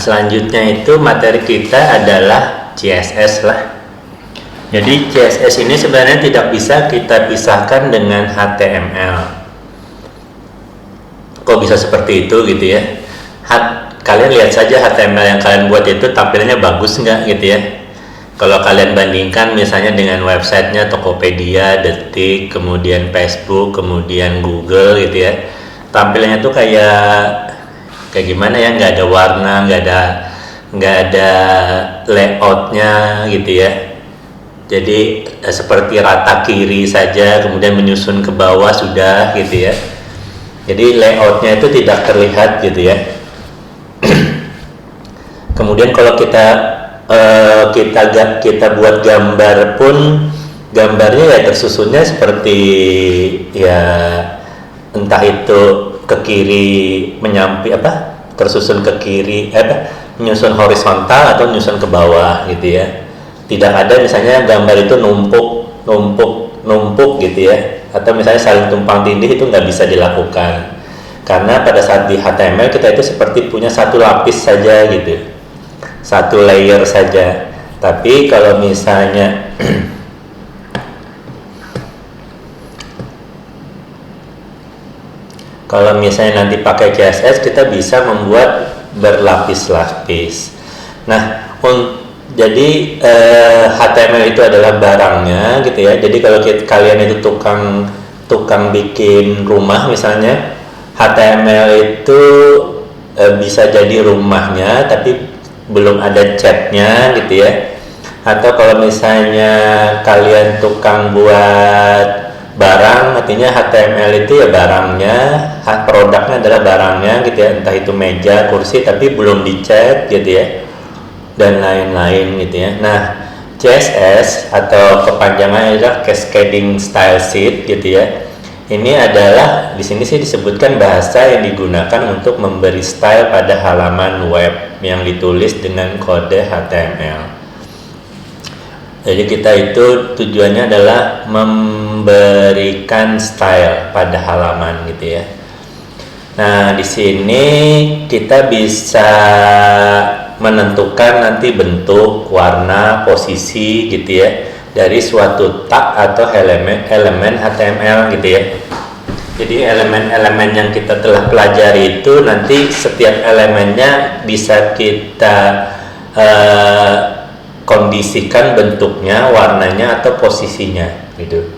selanjutnya itu materi kita adalah CSS lah. Jadi CSS ini sebenarnya tidak bisa kita pisahkan dengan HTML. Kok bisa seperti itu gitu ya? Kalian lihat saja HTML yang kalian buat itu tampilannya bagus nggak gitu ya? Kalau kalian bandingkan misalnya dengan websitenya Tokopedia, Detik, kemudian Facebook, kemudian Google gitu ya, tampilannya tuh kayak gimana ya? Nggak ada warna, nggak ada layoutnya gitu ya. Jadi seperti rata kiri saja, kemudian menyusun ke bawah sudah gitu ya. Jadi layoutnya itu tidak terlihat gitu ya. Kemudian kalau kita buat gambar pun, gambarnya ya tersusunnya seperti ya entah itu ke kiri tersusun ke kiri menyusun horizontal atau menyusun ke bawah gitu ya. Tidak ada misalnya gambar itu numpuk gitu ya, atau misalnya saling tumpang tindih, itu nggak bisa dilakukan karena pada saat di HTML kita itu seperti punya satu lapis saja gitu, satu layer saja. Tapi kalau misalnya nanti pakai CSS kita bisa membuat berlapis-lapis. Nah, jadi HTML itu adalah barangnya gitu ya. Jadi kalau kalian itu tukang bikin rumah misalnya, HTML itu bisa jadi rumahnya tapi belum ada catnya gitu ya. Atau kalau misalnya kalian tukang buat barang, artinya HTML itu ya barangnya, produknya adalah barangnya gitu ya, entah itu meja, kursi tapi belum dicat gitu ya, dan lain-lain gitu ya. Nah, CSS atau kepanjangannya adalah Cascading Style Sheet gitu ya. Ini adalah di sini sih disebutkan bahasa yang digunakan untuk memberi style pada halaman web yang ditulis dengan kode HTML. Jadi kita itu tujuannya adalah memberikan style pada halaman gitu ya. Nah, di sini kita bisa menentukan nanti bentuk, warna, posisi gitu ya dari suatu tag atau elemen HTML gitu ya. Jadi elemen-elemen yang kita telah pelajari itu nanti setiap elemennya bisa kita kondisikan bentuknya, warnanya atau posisinya gitu.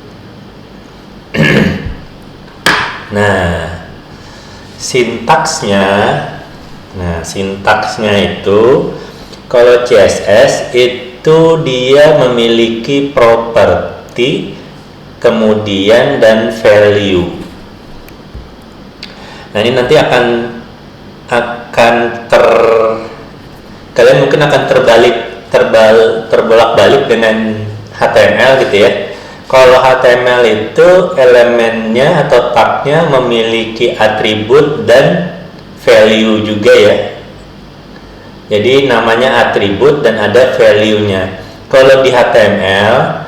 Nah, sintaksnya itu kalau CSS itu dia memiliki properti, kemudian dan value. Nah, ini nanti kalian mungkin akan terbolak-balik dengan HTML gitu ya. Kalau HTML itu elemennya atau tagnya memiliki atribut dan value juga ya. Jadi namanya atribut dan ada value-nya. Kalau di HTML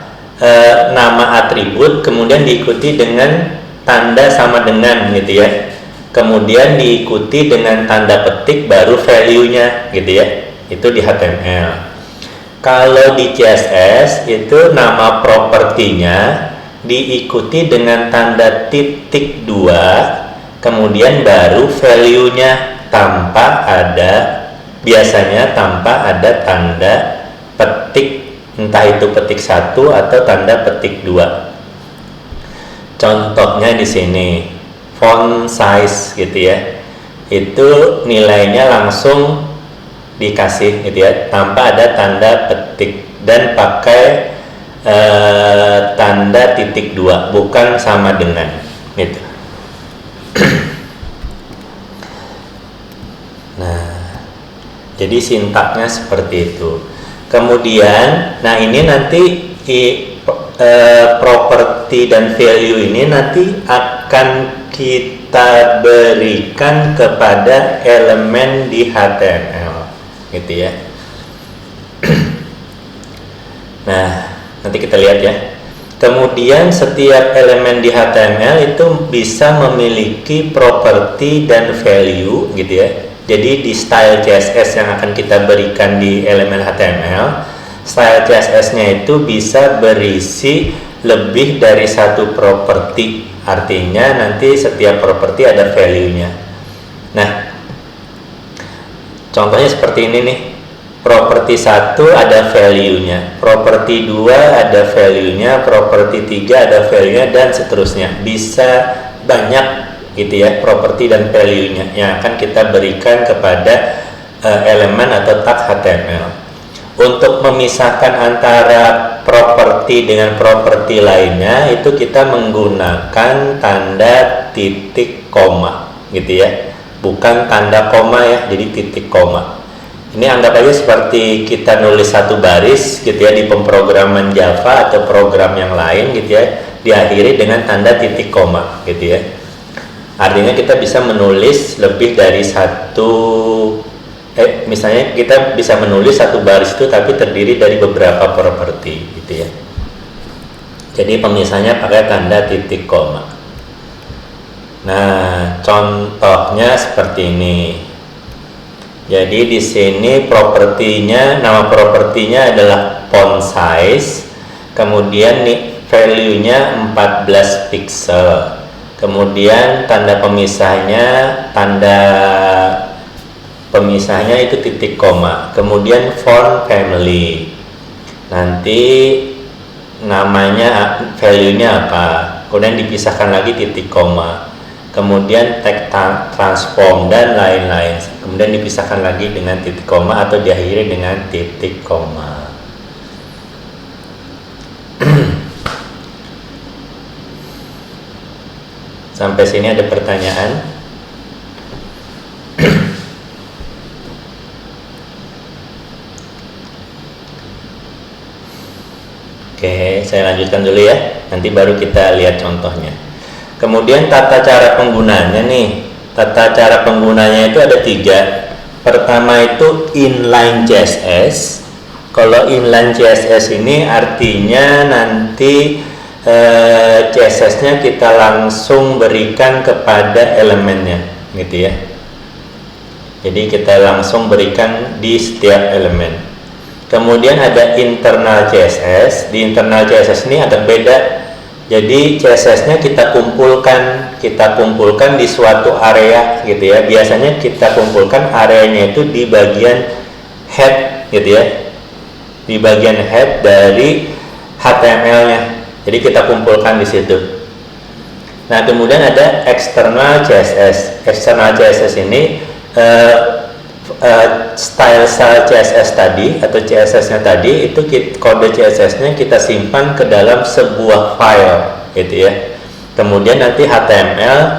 nama atribut kemudian diikuti dengan tanda sama dengan gitu ya. Kemudian diikuti dengan tanda petik baru value-nya gitu ya. Itu di HTML. Kalau di CSS itu nama propertinya diikuti dengan tanda titik 2, kemudian baru value-nya biasanya tanpa ada tanda petik, entah itu petik 1 atau tanda petik 2. Contohnya di sini font size gitu ya, itu nilainya langsung dikasih gitu ya, tanpa ada tanda petik dan pakai tanda titik 2, bukan sama dengan gitu. Nah, jadi sintaknya seperti itu. Kemudian, nah ini nanti properti dan value ini nanti akan kita berikan kepada elemen di HTML gitu ya. Nah, nanti kita lihat ya. Kemudian setiap elemen di HTML itu bisa memiliki properti dan value gitu ya. Jadi di style CSS yang akan kita berikan di elemen HTML, style CSS-nya itu bisa berisi lebih dari satu properti. Artinya nanti setiap properti ada value-nya. Nah, contohnya seperti ini nih. Properti 1 ada value-nya, properti 2 ada value-nya, properti 3 ada value-nya, dan seterusnya. Bisa banyak gitu ya properti dan value-nya yang akan kita berikan kepada elemen atau tag HTML. Untuk memisahkan antara properti dengan properti lainnya itu kita menggunakan tanda titik koma gitu ya, bukan tanda koma ya, jadi titik koma. Ini anggap aja seperti kita nulis satu baris gitu ya di pemrograman Java atau program yang lain gitu ya, diakhiri dengan tanda titik koma gitu ya. Artinya kita bisa menulis lebih dari satu, misalnya kita bisa menulis satu baris itu tapi terdiri dari beberapa properti gitu ya. Jadi pemisahnya pakai tanda titik koma. Nah, contohnya seperti ini. Jadi di sini propertinya, nama propertinya adalah font size, kemudian nih value-nya 14 pixel. Kemudian tanda pemisahnya itu titik koma. Kemudian font family. Nanti namanya value-nya apa? Kemudian dipisahkan lagi titik koma. Kemudian tag transform dan lain-lain. Kemudian dipisahkan lagi dengan titik koma atau diakhiri dengan titik koma. Sampai sini ada pertanyaan? Oke, saya lanjutkan dulu ya. Nanti baru kita lihat contohnya. Kemudian tata cara penggunanya nih. Tata cara penggunanya itu ada 3. Pertama itu inline CSS. Kalau inline CSS ini artinya nanti CSS-nya kita langsung berikan kepada elemennya gitu ya. Jadi kita langsung berikan di setiap elemen. Kemudian ada internal CSS. Di internal CSS ini agak beda. Jadi CSS-nya kita kumpulkan di suatu area gitu ya. Biasanya kita kumpulkan areanya itu di bagian head gitu ya. Di bagian head dari HTML-nya. Jadi kita kumpulkan di situ. Nah, kemudian ada external CSS. External CSS ini style CSS tadi atau CSS-nya tadi itu kode CSS-nya kita simpan ke dalam sebuah file gitu ya. Kemudian nanti HTML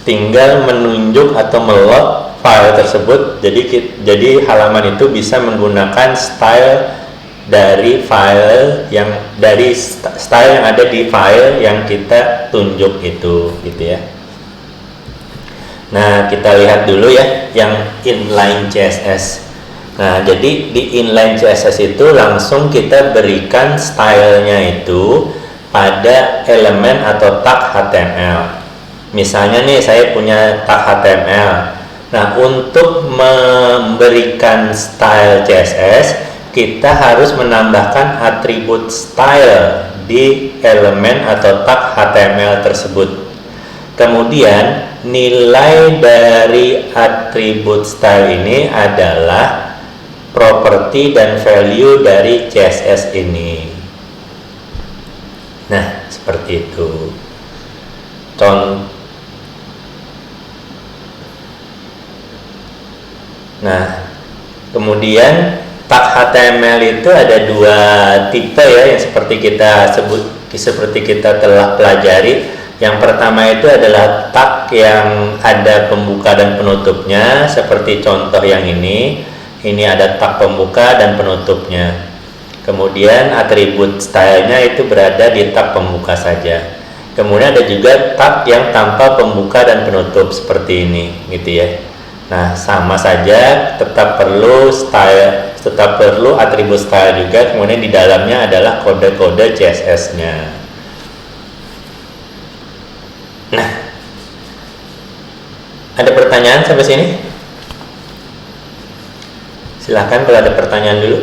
tinggal menunjuk atau meload file tersebut. Jadi halaman itu bisa menggunakan style dari file yang style yang ada di file yang kita tunjuk itu gitu ya. Nah, kita lihat dulu ya yang inline CSS. Nah, jadi di inline CSS itu langsung kita berikan stylenya itu pada elemen atau tag HTML. Misalnya nih saya punya tag HTML. Nah, untuk memberikan style CSS kita harus menambahkan atribut style di elemen atau tag HTML tersebut. Kemudian nilai dari atribut style ini adalah properti dan value dari CSS ini. Nah, seperti itu. Nah, kemudian tag HTML itu ada 2 tipe ya yang seperti kita telah pelajari. Yang pertama itu adalah tag yang ada pembuka dan penutupnya seperti contoh yang ini. Ini ada tag pembuka dan penutupnya. Kemudian atribut stylenya itu berada di tag pembuka saja. Kemudian ada juga tag yang tanpa pembuka dan penutup seperti ini gitu ya. Nah, sama saja tetap perlu atribut style juga. Kemudian di dalamnya adalah kode-kode CSS-nya. Nah, ada pertanyaan sampai sini? Silahkan kalau ada pertanyaan dulu.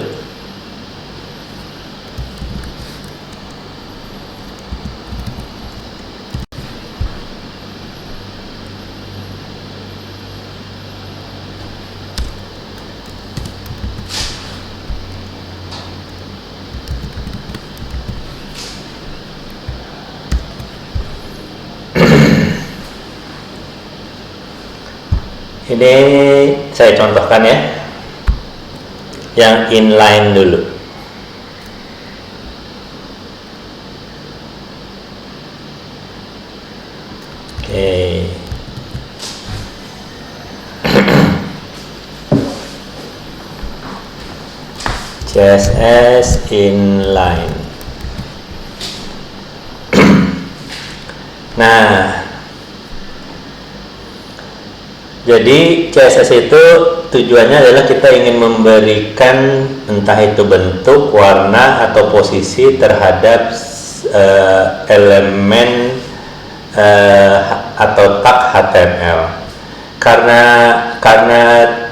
Ini saya contohkan ya, yang inline dulu. Oke. CSS inline. Nah, jadi CSS itu tujuannya adalah kita ingin memberikan entah itu bentuk, warna, atau posisi terhadap elemen atau tag HTML. Karena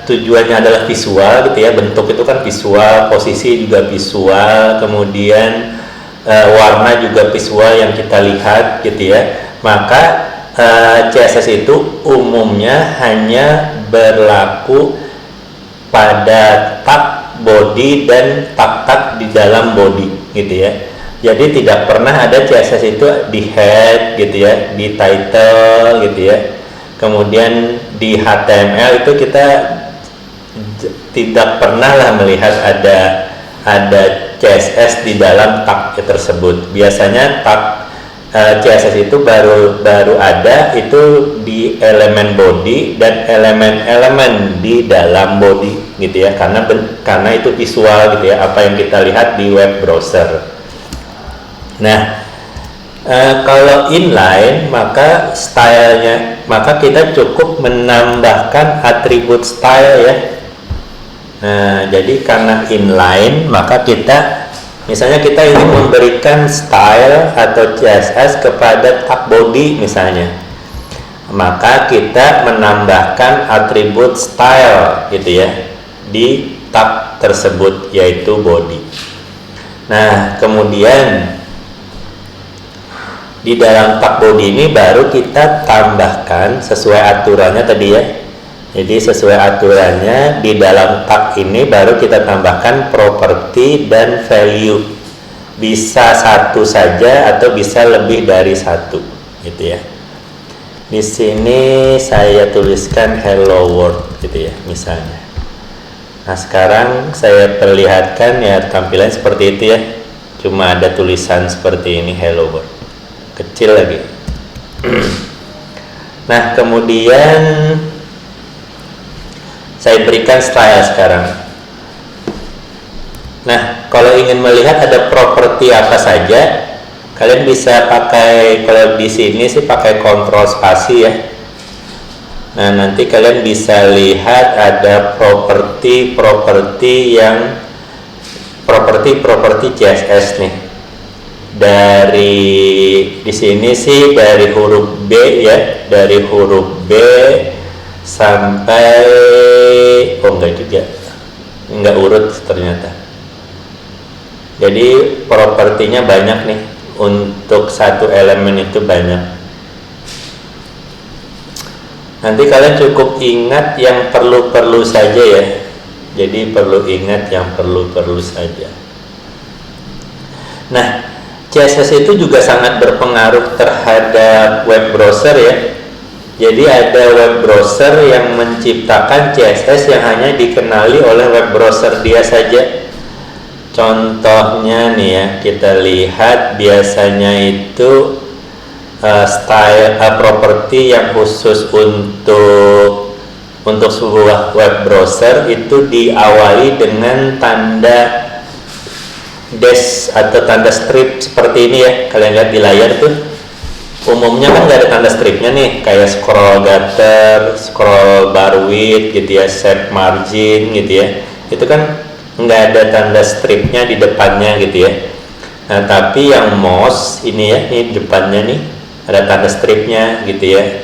tujuannya adalah visual gitu ya, bentuk itu kan visual, posisi juga visual, kemudian warna juga visual yang kita lihat gitu ya. Maka CSS itu umumnya hanya berlaku pada tag body dan tag-tag di dalam body gitu ya. Jadi tidak pernah ada CSS itu di head gitu ya, di title gitu ya. Kemudian di HTML itu kita tidak pernah lah melihat ada CSS di dalam tag tersebut. Biasanya tag CSS itu baru ada itu di elemen body dan elemen-elemen di dalam body gitu ya, karena itu visual gitu ya, apa yang kita lihat di web browser. Nah, kalau inline maka maka kita cukup menambahkan atribut style ya. Nah, jadi karena inline maka misalnya kita ingin memberikan style atau CSS kepada tag body misalnya, maka kita menambahkan atribut style gitu ya di tag tersebut, yaitu body. Nah, kemudian di dalam tag body ini baru kita tambahkan sesuai aturannya tadi ya. Jadi sesuai aturannya di dalam tag ini baru kita tambahkan properti dan value. Bisa satu saja atau bisa lebih dari satu, gitu ya. Di sini saya tuliskan hello world, gitu ya, misalnya. Nah, sekarang saya perlihatkan ya tampilan seperti itu ya. Cuma ada tulisan seperti ini, hello world, kecil lagi. Nah, kemudian saya berikan style sekarang. Nah, kalau ingin melihat ada properti apa saja, kalian bisa pakai, kalau di sini sih pakai kontrol spasi ya. Nah, nanti kalian bisa lihat ada properti CSS nih. Dari di sini sih dari huruf B ya, dari huruf B sampai enggak urut ternyata. Jadi propertinya banyak nih, untuk satu elemen itu banyak. Nanti kalian cukup ingat yang perlu-perlu saja ya. Jadi perlu ingat yang perlu-perlu saja. Nah, CSS itu juga sangat berpengaruh terhadap web browser ya. Jadi ada web browser yang menciptakan CSS yang hanya dikenali oleh web browser dia saja. Contohnya nih ya, kita lihat biasanya itu style properti yang khusus untuk sebuah web browser itu diawali dengan tanda dash atau tanda strip seperti ini ya. Kalian lihat di layar tuh. Umumnya kan nggak ada tanda stripnya nih, kayak scroll gutter, scroll bar width gitu ya, shape margin gitu ya. Itu kan nggak ada tanda stripnya di depannya gitu ya. Nah, tapi yang mouse ini ya, ini depannya nih ada tanda stripnya gitu ya.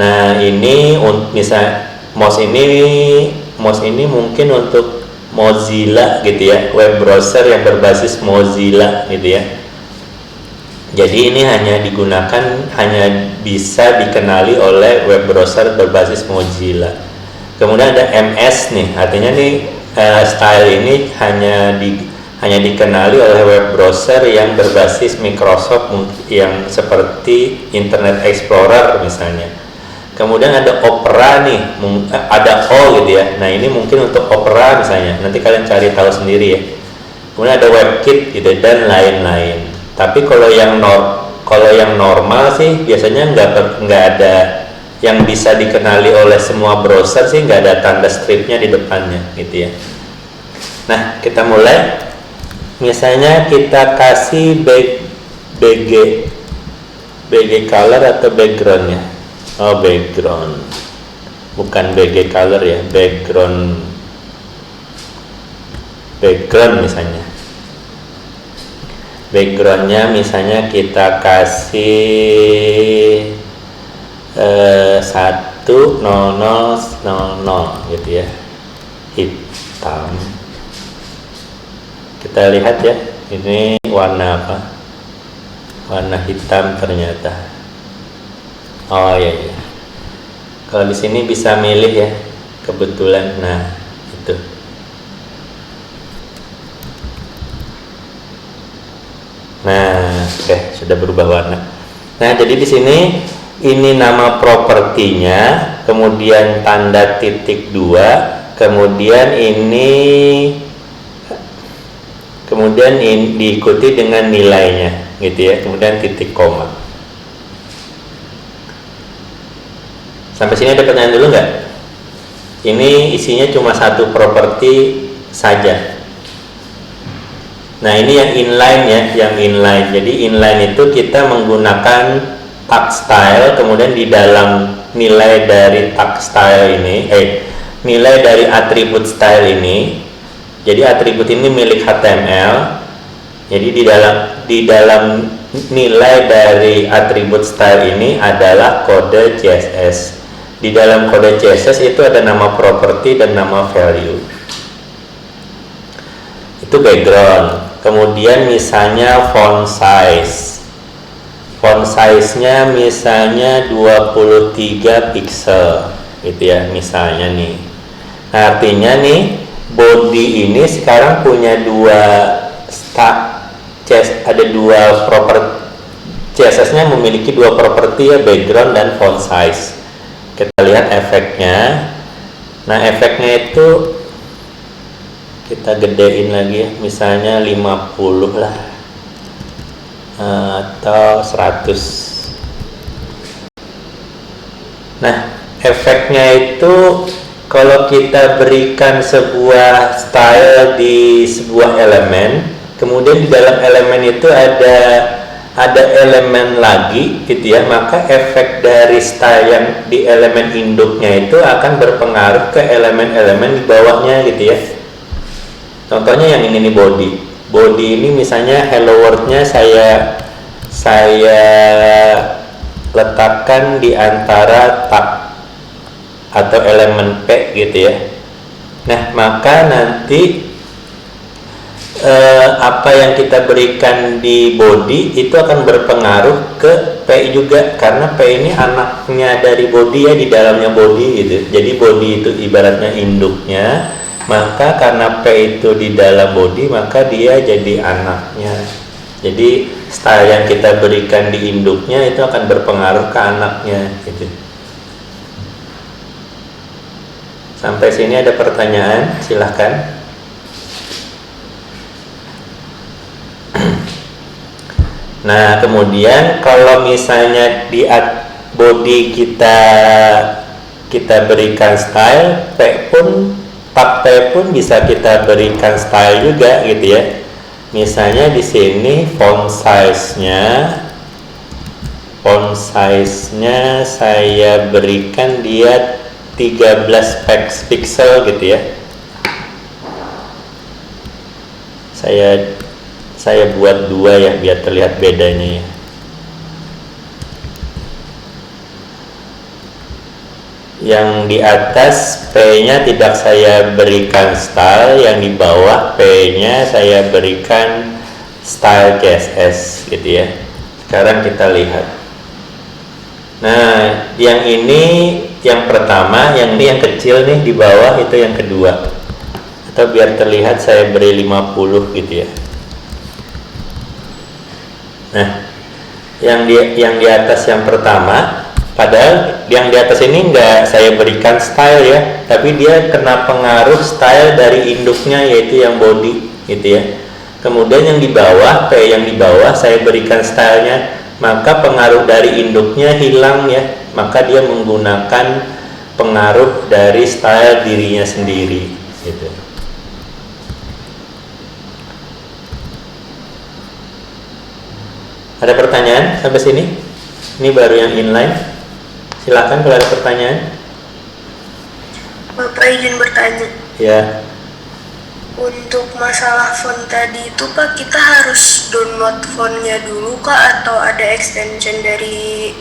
Nah, ini misal mouse ini mungkin untuk Mozilla gitu ya, web browser yang berbasis Mozilla gitu ya. Jadi ini hanya bisa dikenali oleh web browser berbasis Mozilla. Kemudian ada MS nih, artinya nih style ini hanya dikenali oleh web browser yang berbasis Microsoft yang seperti Internet Explorer misalnya. Kemudian ada Opera nih, ada O gitu ya. Nah ini mungkin untuk Opera misalnya, nanti kalian cari tahu sendiri ya. Kemudian ada WebKit gitu dan lain-lain. Tapi kalau yang normal sih biasanya nggak ada yang bisa dikenali oleh semua browser sih, nggak ada tanda stripnya di depannya gitu ya. Nah kita mulai, misalnya kita kasih BG color atau backgroundnya. Oh background, bukan BG color ya, background misalnya. Backgroundnya misalnya kita kasih 10000 gitu ya, hitam. Kita lihat ya, ini warna apa? Warna hitam ternyata. Oh iya. Kalau di sini bisa milih ya, kebetulan. Nah itu. Nah, oke, sudah berubah warna. Nah, jadi di sini ini nama propertinya, kemudian tanda titik 2, kemudian ini diikuti dengan nilainya, gitu ya. Kemudian titik koma. Sampai sini ada pertanyaan dulu nggak? Ini isinya cuma satu properti saja. Nah ini yang inline ya, yang inline. Jadi inline itu kita menggunakan tag style, kemudian di dalam nilai dari tag style ini, nilai dari atribut style ini. Jadi atribut ini milik HTML. Jadi di dalam nilai dari atribut style ini adalah kode CSS. Di dalam kode CSS itu ada nama property dan nama value. Itu background. Kemudian misalnya font size. Font size-nya misalnya 23 pixel gitu ya, misalnya nih. Nah, artinya nih body ini sekarang punya ada dua properti. CSS-nya memiliki dua properti ya, background dan font size. Kita lihat efeknya. Nah, efeknya itu kita gedein lagi ya, misalnya 50 lah atau 100. Nah, efeknya itu kalau kita berikan sebuah style di sebuah elemen, kemudian di dalam elemen itu ada elemen lagi gitu ya, maka efek dari style yang di elemen induknya itu akan berpengaruh ke elemen-elemen di bawahnya gitu ya. Contohnya yang ini nih, body ini misalnya hello world-nya saya letakkan di antara tag atau elemen P gitu ya. Nah maka nanti apa yang kita berikan di body itu akan berpengaruh ke P juga, karena P ini anaknya dari body ya, di dalamnya body gitu. Jadi body itu ibaratnya induknya, maka karena P itu di dalam body maka dia jadi anaknya. Jadi style yang kita berikan di induknya itu akan berpengaruh ke anaknya gitu. Sampai sini ada pertanyaan? Silahkan. Nah kemudian kalau misalnya di body kita berikan style, tag P pun bisa kita berikan style juga gitu ya. Misalnya di sini font size-nya saya berikan dia 13 pixel gitu ya. Saya buat 2 ya biar terlihat bedanya ya. Yang di atas P-nya tidak saya berikan style, yang di bawah P-nya saya berikan style CSS gitu ya. Sekarang kita lihat. Nah, yang ini yang pertama, yang ini yang kecil nih di bawah itu yang kedua. Atau biar terlihat saya beri 50 gitu ya. Nah, yang di atas yang pertama, padahal yang di atas ini enggak saya berikan style ya, tapi dia kena pengaruh style dari induknya yaitu yang body gitu ya. Kemudian yang di bawah, P yang di bawah saya berikan stylenya, maka pengaruh dari induknya hilang ya, maka dia menggunakan pengaruh dari style dirinya sendiri gitu. Ada pertanyaan sampai sini? Ini baru yang inline. Silakan kalau ada pertanyaan. Bapak izin bertanya. Ya. Untuk masalah font tadi itu Pak, kita harus download fontnya dulu Kak, atau ada extension dari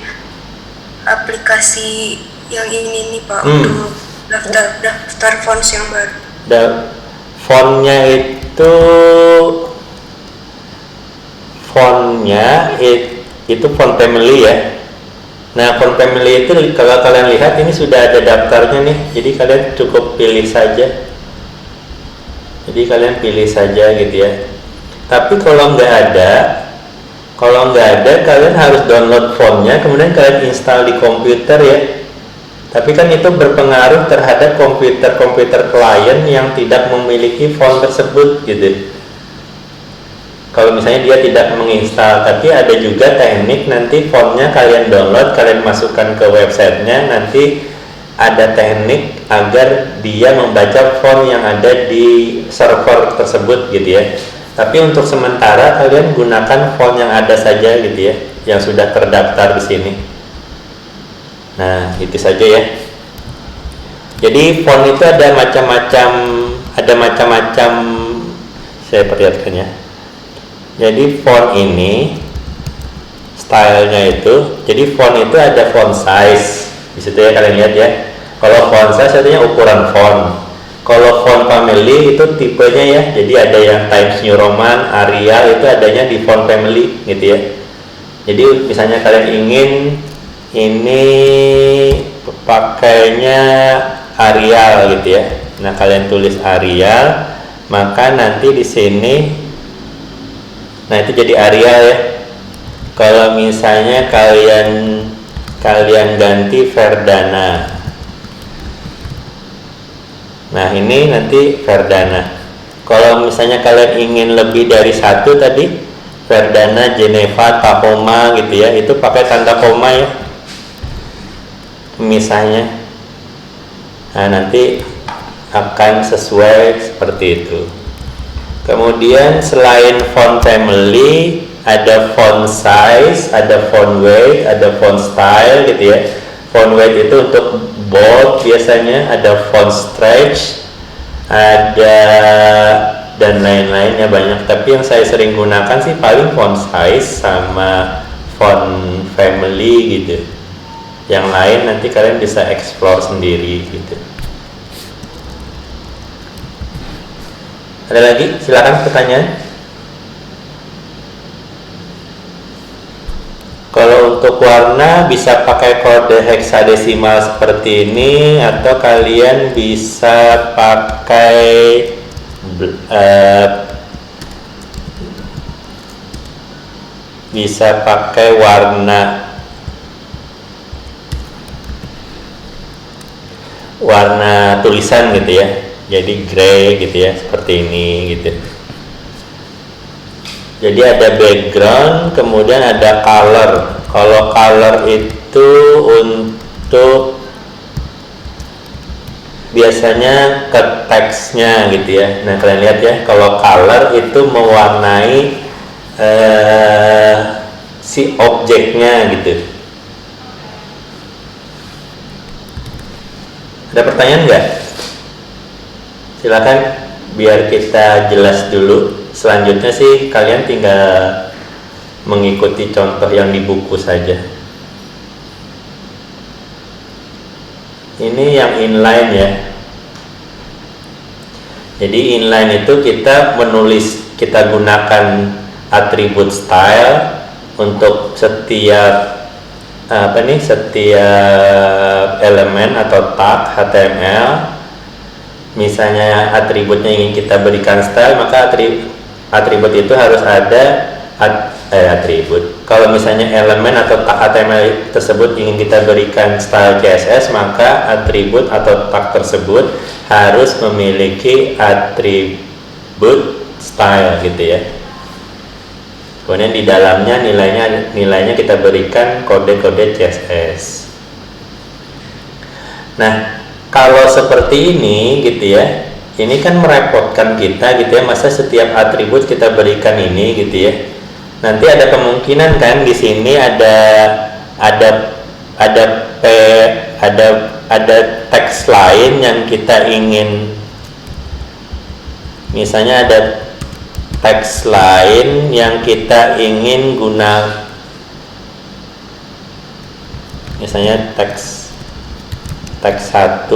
aplikasi yang ini nih Pak untuk daftar font yang baru? Fontnya itu font family ya. Nah, font family itu kalau kalian lihat ini sudah ada daftarnya nih. Jadi kalian cukup pilih saja. Jadi kalian pilih saja gitu ya. Tapi kalau nggak ada, kalian harus download fontnya, kemudian kalian install di komputer ya. Tapi kan itu berpengaruh terhadap komputer klien yang tidak memiliki font tersebut gitu. Kalau misalnya dia tidak menginstal, tapi ada juga teknik nanti fontnya kalian download, kalian masukkan ke websitenya, nanti ada teknik agar dia membaca font yang ada di server tersebut gitu ya. Tapi untuk sementara kalian gunakan font yang ada saja gitu ya, yang sudah terdaftar di sini. Nah, itu saja ya. Jadi font itu ada macam-macam, saya perlihatkan ya. Jadi font ini stylenya itu, jadi font itu ada font size di situ ya, kalian lihat ya. Kalau font size artinya ukuran font. Kalau font family itu tipenya ya, jadi ada yang Times New Roman, Arial, itu adanya di font family gitu ya. Jadi misalnya kalian ingin ini pakainya Arial gitu ya. Nah, kalian tulis Arial, maka nanti di sini, nah itu jadi Arial ya. Kalau misalnya kalian ganti Verdana, nah ini nanti Verdana. Kalau misalnya kalian ingin lebih dari satu tadi, Verdana, Geneva, Tahoma gitu ya, itu pakai tanda koma ya misalnya. Nah, nanti akan sesuai seperti itu. Kemudian selain font family, ada font size, ada font weight, ada font style gitu ya. Font weight itu untuk bold biasanya, ada font stretch, ada dan lain-lainnya banyak. Tapi yang saya sering gunakan sih paling font size sama font family gitu. Yang lain nanti kalian bisa explore sendiri gitu. Ada lagi? Silakan pertanyaan. Kalau untuk warna bisa pakai kode heksadesimal seperti ini, atau kalian bisa pakai warna tulisan gitu ya, jadi grey gitu ya, seperti ini gitu. Jadi ada background, kemudian ada color. Kalau color itu untuk biasanya ke teksnya gitu ya. Nah, kalian lihat ya, kalau color itu mewarnai si objeknya gitu. Ada pertanyaan nggak? Silakan, biar kita jelas dulu. Selanjutnya sih kalian tinggal mengikuti contoh yang di buku saja. Ini yang inline ya. Jadi inline itu kita gunakan atribut style untuk setiap setiap elemen atau tag HTML. Misalnya atributnya ingin kita berikan style, maka atribut itu harus ada atribut. Kalau misalnya elemen atau tag HTML tersebut ingin kita berikan style CSS, maka atribut atau tag tersebut harus memiliki atribut style gitu ya. Kemudian di dalamnya nilainya kita berikan kode-kode CSS. Nah, kalau seperti ini gitu ya, ini kan merepotkan kita gitu ya. Masa setiap atribut kita berikan ini gitu ya. Nanti ada kemungkinan kan di sini ada teks lain yang kita ingin, misalnya ada teks lain yang kita ingin misalnya teks 1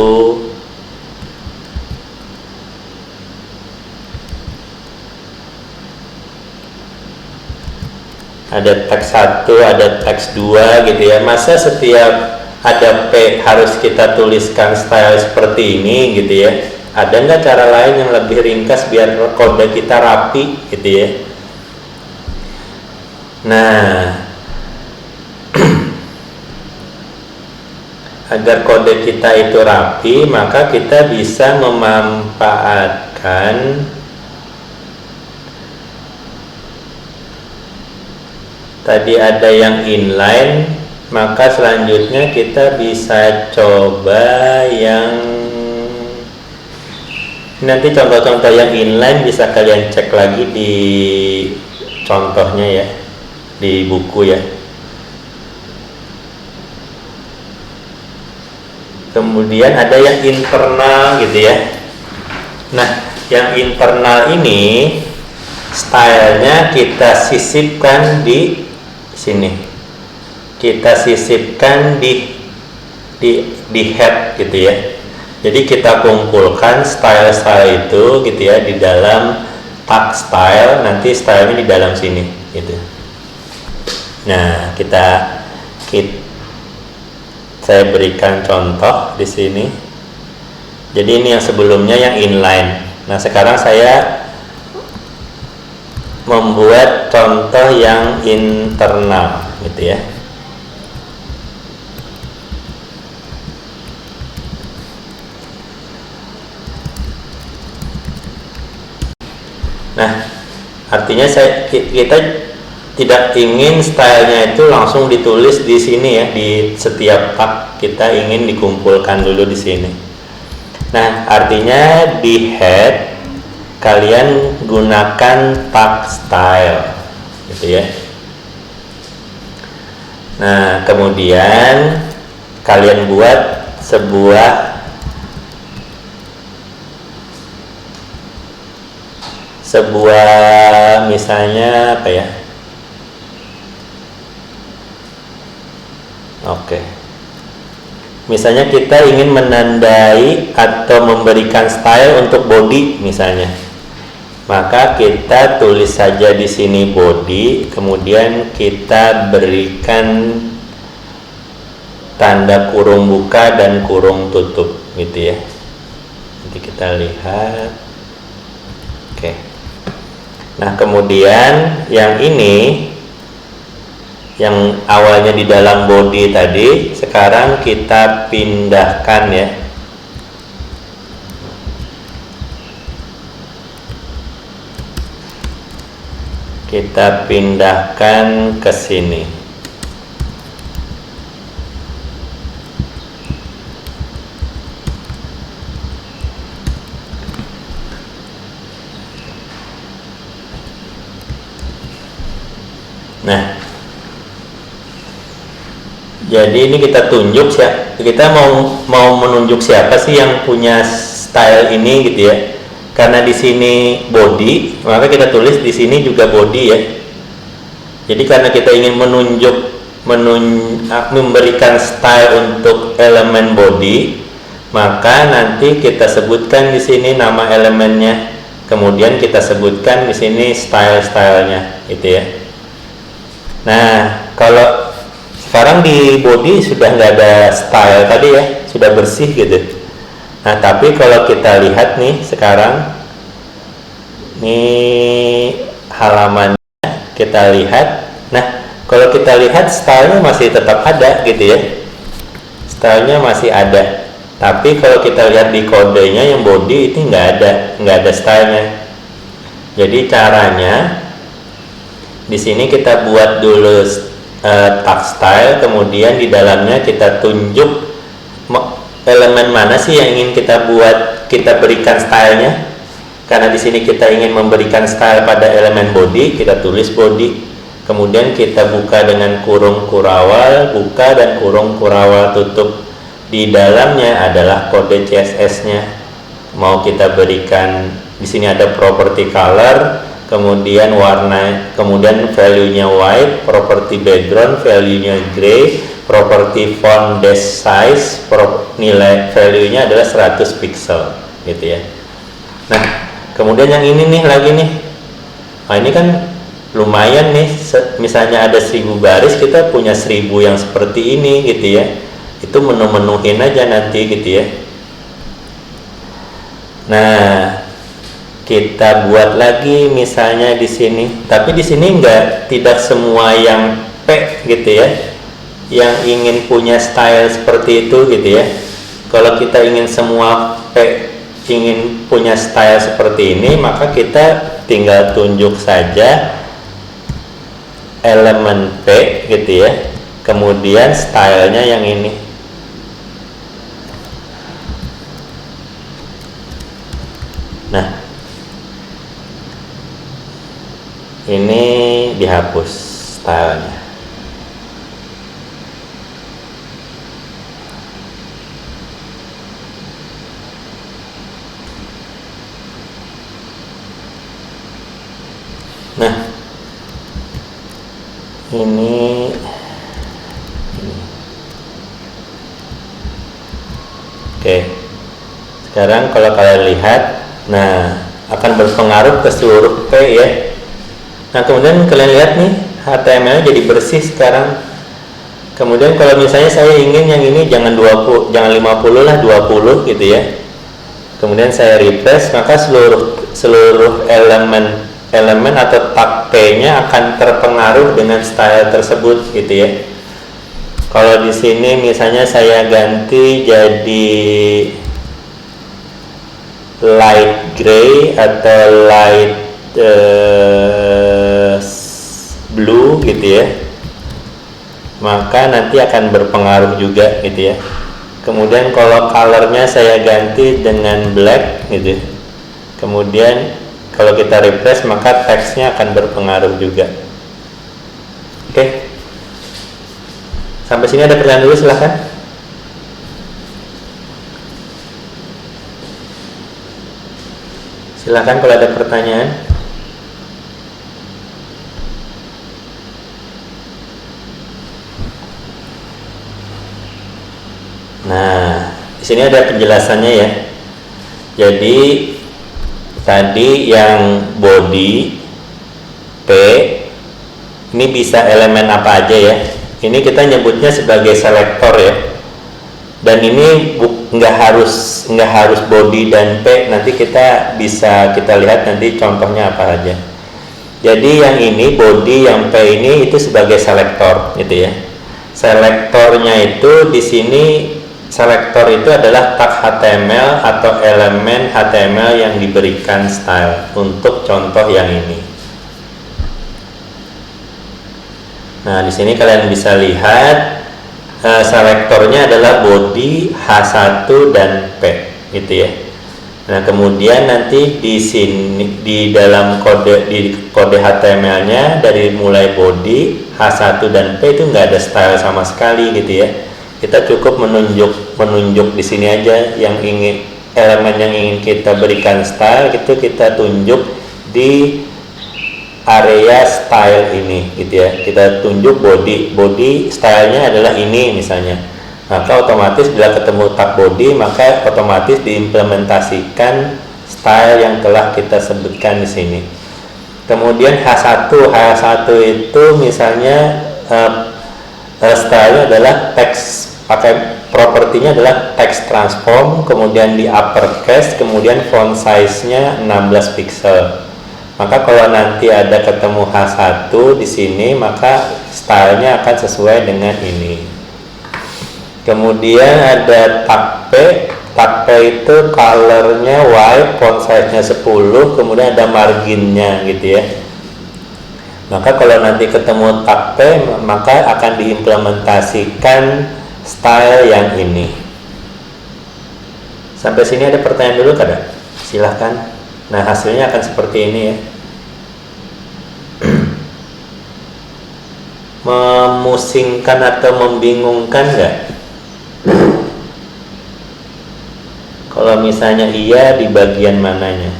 ada teks 1, ada teks 2 gitu ya. Masa setiap ada P harus kita tuliskan style seperti ini gitu ya? Ada nggak cara lain yang lebih ringkas biar kode kita rapi gitu ya? Nah, agar kode kita itu rapi, maka kita bisa memanfaatkan tadi ada yang inline, maka selanjutnya kita bisa coba yang nanti contoh-contoh yang inline bisa kalian cek lagi di contohnya ya, di buku ya. Kemudian ada yang internal gitu ya. Nah, yang internal ini stylenya kita sisipkan di sini. Kita sisipkan di head gitu ya. Jadi kita kumpulkan style-style itu gitu ya di dalam tag style, nanti stylenya di dalam sini gitu. Nah, saya berikan contoh di sini. Jadi ini yang sebelumnya yang inline. Nah, sekarang saya membuat contoh yang internal gitu ya. Nah, artinya kita tidak ingin stylenya itu langsung ditulis di sini ya, di setiap tag kita ingin dikumpulkan dulu di sini. Nah, artinya di head kalian gunakan tag style gitu ya. Nah, kemudian kalian buat sebuah misalnya apa ya? Oke. Misalnya kita ingin menandai atau memberikan style untuk body misalnya. Maka kita tulis saja di sini body, kemudian kita berikan tanda kurung buka dan kurung tutup gitu ya. Nanti kita lihat. Oke. Nah, kemudian yang ini yang awalnya di dalam body tadi, sekarang kita pindahkan ya. Kita pindahkan ke sini. Nah, jadi ini kita tunjuk ya, kita mau menunjuk siapa sih yang punya style ini gitu ya. Karena di sini body, maka kita tulis di sini juga body ya. Jadi karena kita ingin memberikan style untuk elemen body, maka nanti kita sebutkan di sini nama elemennya, kemudian kita sebutkan di sini style-stylenya, gitu ya. Nah, kalau sekarang di body sudah nggak ada style tadi ya, sudah bersih gitu. Nah, tapi kalau kita lihat nih sekarang, nih halamannya kita lihat. Nah, kalau kita lihat stylenya masih tetap ada gitu ya, stylenya masih ada. Tapi kalau kita lihat di kodenya yang body itu nggak ada stylenya. Jadi caranya di sini kita buat dulu tag style, kemudian di dalamnya kita tunjuk elemen mana sih yang ingin kita berikan stylenya. Karena di sini kita ingin memberikan style pada elemen body, kita tulis body. Kemudian kita buka dengan kurung kurawal, buka dan kurung kurawal tutup. Di dalamnya adalah kode CSS-nya. Mau kita berikan di sini ada property color, kemudian warna, kemudian value-nya white, property background, value-nya gray, property font dash size, nilai value-nya adalah 100 pixel, gitu ya. Nah, kemudian yang ini nih lagi nih. Nah, ini kan lumayan nih, misalnya ada 1000 baris, kita punya 1000 yang seperti ini, gitu ya. Itu menu-menuhin aja nanti, gitu ya. Nah, kita buat lagi misalnya di sini, tapi di sini tidak semua yang P gitu ya, yang ingin punya style seperti itu gitu ya. Kalau kita ingin semua P ingin punya style seperti ini, maka kita tinggal tunjuk saja elemen P gitu ya, kemudian stylenya yang ini. Nah, ini dihapus stylenya. Nah, ini oke. Sekarang kalau kalian lihat, nah, akan berpengaruh ke seluruh P ya. Nah, kemudian kalian lihat nih, HTML jadi bersih sekarang. Kemudian kalau misalnya saya ingin yang ini jangan 20, jangan 50 lah, 20 gitu ya. Kemudian saya refresh, maka seluruh elemen atau tag P-nya akan terpengaruh dengan style tersebut gitu ya. Kalau di sini misalnya saya ganti jadi light gray atau light blue gitu ya, maka nanti akan berpengaruh juga gitu ya. Kemudian kalau colornya saya ganti dengan black gitu, kemudian kalau kita refresh maka teksnya akan berpengaruh juga. Oke, sampai sini ada pertanyaan dulu, silahkan. Silahkan kalau ada pertanyaan. Nah, di sini ada penjelasannya ya. Jadi tadi yang body P ini bisa elemen apa aja ya. Ini kita nyebutnya sebagai selektor ya. Dan ini nggak harus body dan P, nanti kita bisa kita lihat nanti contohnya apa aja. Jadi yang ini body, yang P ini itu sebagai selektor gitu ya. Selektornya itu di sini, selektor itu adalah tag HTML atau elemen HTML yang diberikan style. Untuk contoh yang ini, nah di sini kalian bisa lihat selektornya adalah body, H1 dan P gitu ya. Nah, kemudian nanti di sini di dalam kode HTML-nya dari mulai body, H1 dan P itu nggak ada style sama sekali gitu ya. Kita cukup menunjuk di sini aja yang ingin elemen yang ingin kita berikan style, itu kita tunjuk di area style ini gitu ya. Kita tunjuk body stylenya adalah ini misalnya. Maka otomatis bila ketemu tag body, maka otomatis diimplementasikan style yang telah kita sebutkan di sini. Kemudian H1 itu misalnya style adalah text, pakai propertinya adalah text transform, kemudian di uppercase, kemudian font size-nya 16 pixel. Maka kalau nanti ada ketemu H1 di sini, maka stylenya akan sesuai dengan ini. Kemudian ada tag P itu colornya white, font size-nya 10, kemudian ada marginnya gitu ya. Maka kalau nanti ketemu tag P, maka akan diimplementasikan style yang ini. Sampai sini ada pertanyaan dulu kada? Silahkan. Nah, hasilnya akan seperti ini ya. Memusingkan atau membingungkan nggak? Kalau misalnya iya, di bagian mananya?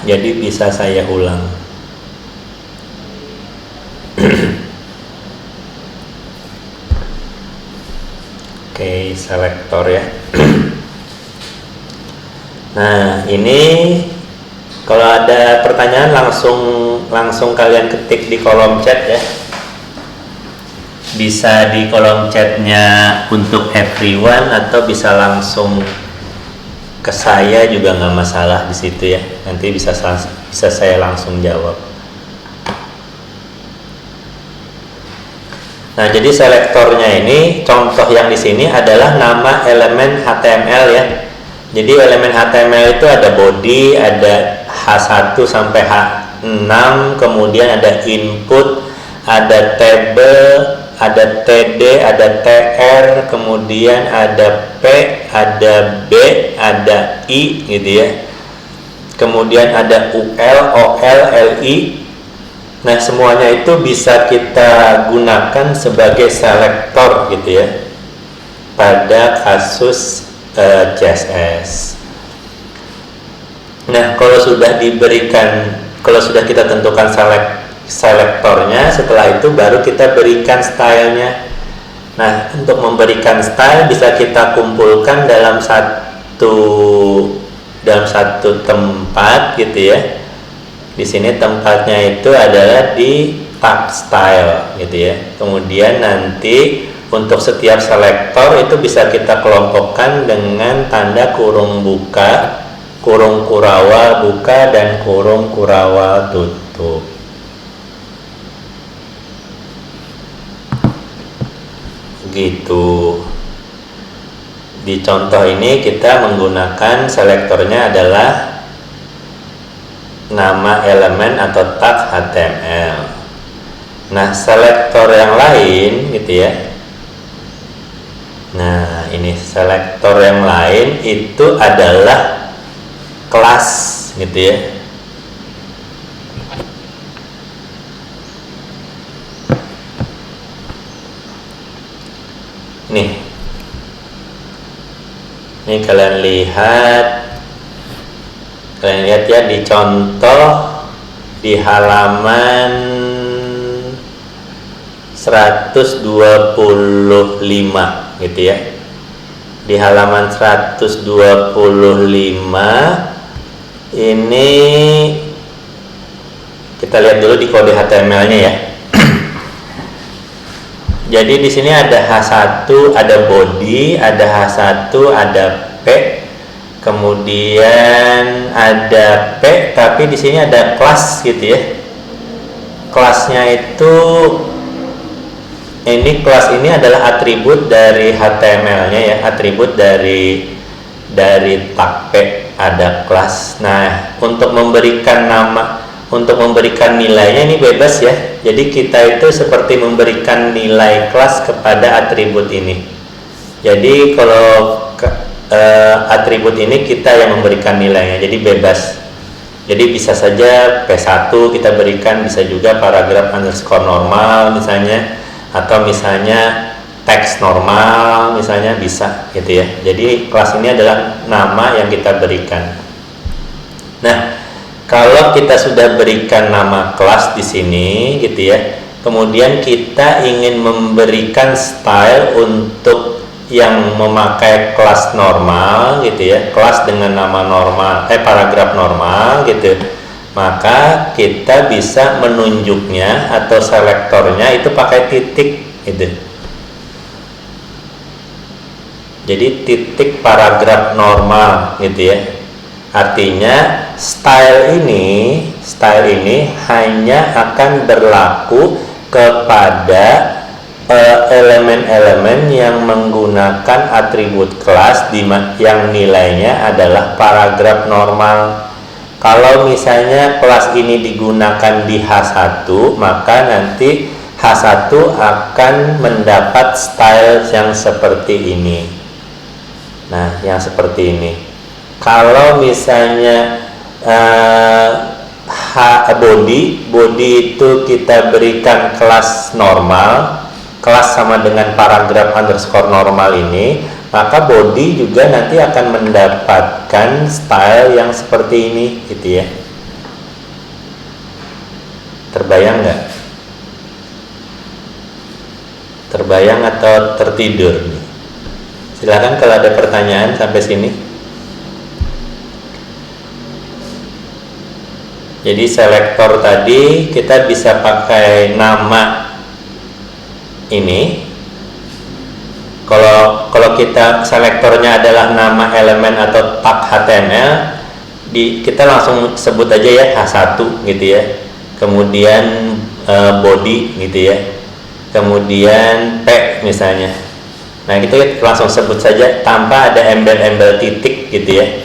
Jadi bisa saya ulang. Oke, selektor ya. Nah, ini kalau ada pertanyaan langsung kalian ketik di kolom chat ya. Bisa di kolom chatnya untuk everyone atau bisa langsung ke saya juga nggak masalah di situ ya. Nanti bisa saya langsung jawab. Nah, jadi selektornya ini contoh yang di sini adalah nama elemen HTML ya. Jadi elemen HTML itu ada body, ada H1 sampai H6, kemudian ada input, ada table, ada TD, ada TR, kemudian ada P, ada B, ada I gitu ya. Kemudian ada UL, OL, LI. Nah, semuanya itu bisa kita gunakan sebagai selektor gitu ya pada kasus CSS. Nah, kalau sudah kita tentukan selektornya, setelah itu baru kita berikan stylenya. Nah, untuk memberikan style bisa kita kumpulkan dalam satu tempat gitu ya. Di sini tempatnya itu adalah di tab style gitu ya. Kemudian nanti untuk setiap selektor itu bisa kita kelompokkan dengan tanda kurung buka, kurung kurawal buka, dan kurung kurawal tutup. Gitu. Di contoh ini kita menggunakan selektornya adalah nama elemen atau tag HTML. Nah, selektor yang lain gitu ya. Nah, ini selektor yang lain itu adalah kelas gitu ya. Ini kalian lihat ya di contoh di halaman 125 gitu ya. Di halaman 125 ini kita lihat dulu di kode HTML-nya ya. Jadi di sini ada H1, ada body, ada H1, ada P, kemudian ada P, tapi di sini ada kelas gitu ya. Kelasnya itu kelas ini adalah atribut dari HTML-nya ya, atribut dari tag P ada kelas. Nah, untuk memberikan nilainya ini bebas ya. Jadi kita itu seperti memberikan nilai kelas kepada atribut ini. Jadi kalau atribut ini kita yang memberikan nilainya, jadi bebas. Jadi bisa saja P1 kita berikan, bisa juga paragraf underscore normal misalnya, atau misalnya teks normal misalnya, bisa gitu ya. Jadi kelas ini adalah nama yang kita berikan. Nah, kalau kita sudah berikan nama kelas di sini gitu ya, kemudian kita ingin memberikan style untuk yang memakai kelas normal gitu ya, kelas dengan nama normal, paragraf normal gitu, maka kita bisa menunjuknya atau selektornya itu pakai titik gitu. Jadi titik paragraf normal gitu ya. Artinya style ini hanya akan berlaku kepada elemen-elemen yang menggunakan atribut kelas yang nilainya adalah paragraf normal. Kalau misalnya kelas ini digunakan di H1, maka nanti H1 akan mendapat style yang seperti ini. Nah, yang seperti ini. Kalau misalnya body itu kita berikan kelas normal, kelas sama dengan paragraf underscore normal ini, maka body juga nanti akan mendapatkan style yang seperti ini gitu ya. Terbayang nggak? Terbayang atau tertidur? Silakan kalau ada pertanyaan sampai sini. Jadi selektor tadi kita bisa pakai nama ini. Kalau kita selektornya adalah nama elemen atau tag HTML, kita langsung sebut aja ya H1 gitu ya. Kemudian body gitu ya. Kemudian P misalnya. Nah, kita langsung sebut saja tanpa ada embel-embel titik gitu ya.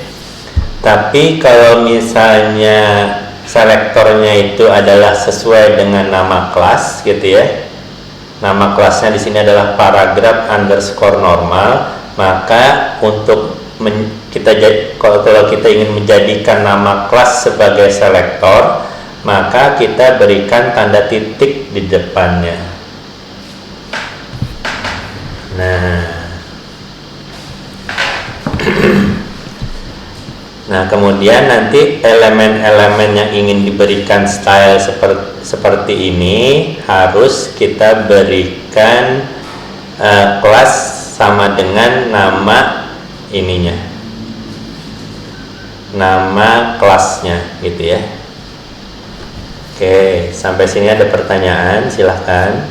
Tapi kalau misalnya selektornya itu adalah sesuai dengan nama kelas gitu ya. Nama kelasnya di sini adalah paragraf underscore normal, maka untuk kalau kita ingin menjadikan nama kelas sebagai selektor, maka kita berikan tanda titik di depannya. Nah, kemudian nanti elemen-elemen yang ingin diberikan style seperti ini harus kita berikan kelas sama dengan nama ininya, nama kelasnya gitu ya. Oke, sampai sini ada pertanyaan, silahkan.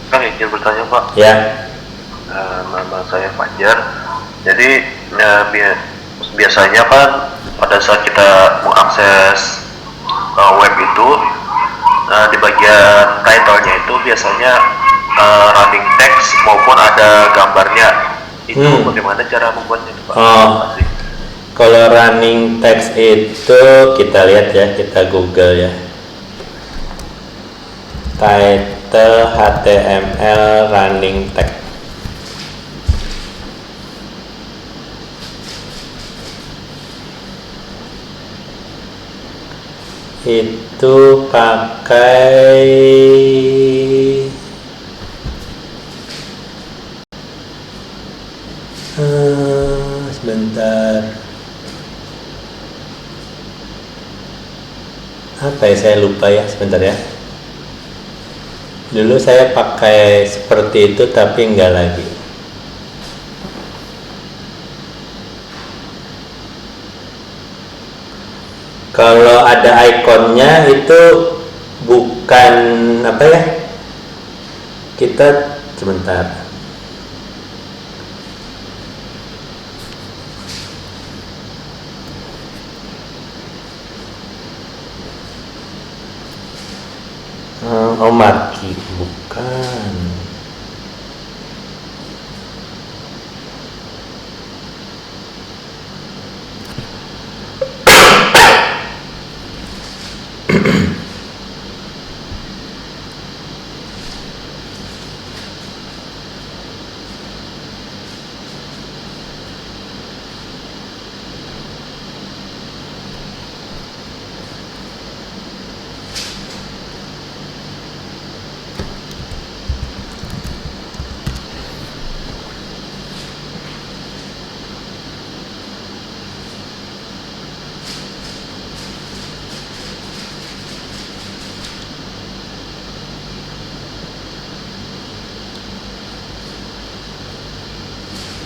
Kang, izin bertanya Pak. Ya. Nama saya Fajar. Jadi biasanya kan pada saat kita mengakses web itu di bagian title-nya itu biasanya running text maupun ada gambarnya. Itu bagaimana cara membuatnya Pak? Kalau running text itu kita lihat ya, kita Google ya. Title HTML running text. Itu pakai sebentar, apa ya, saya lupa ya, sebentar ya. Dulu saya pakai seperti itu tapi enggak lagi. Kalau ada ikonnya itu bukan apa ya, kita sebentar. Marquee bukan.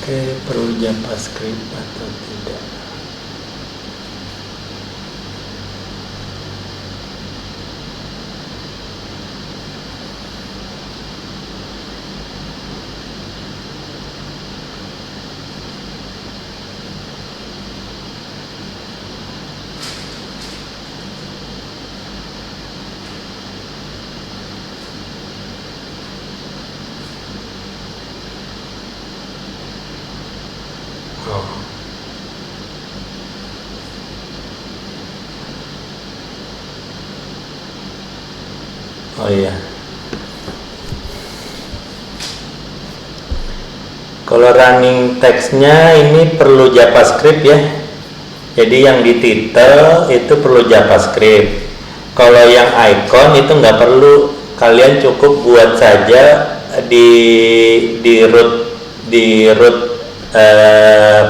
Oke, perlu JavaScript atau tidak? Oh iya. Kalau running text-nya ini perlu JavaScript ya. Jadi yang di title itu perlu JavaScript. Kalau yang icon itu nggak perlu. Kalian cukup buat saja di root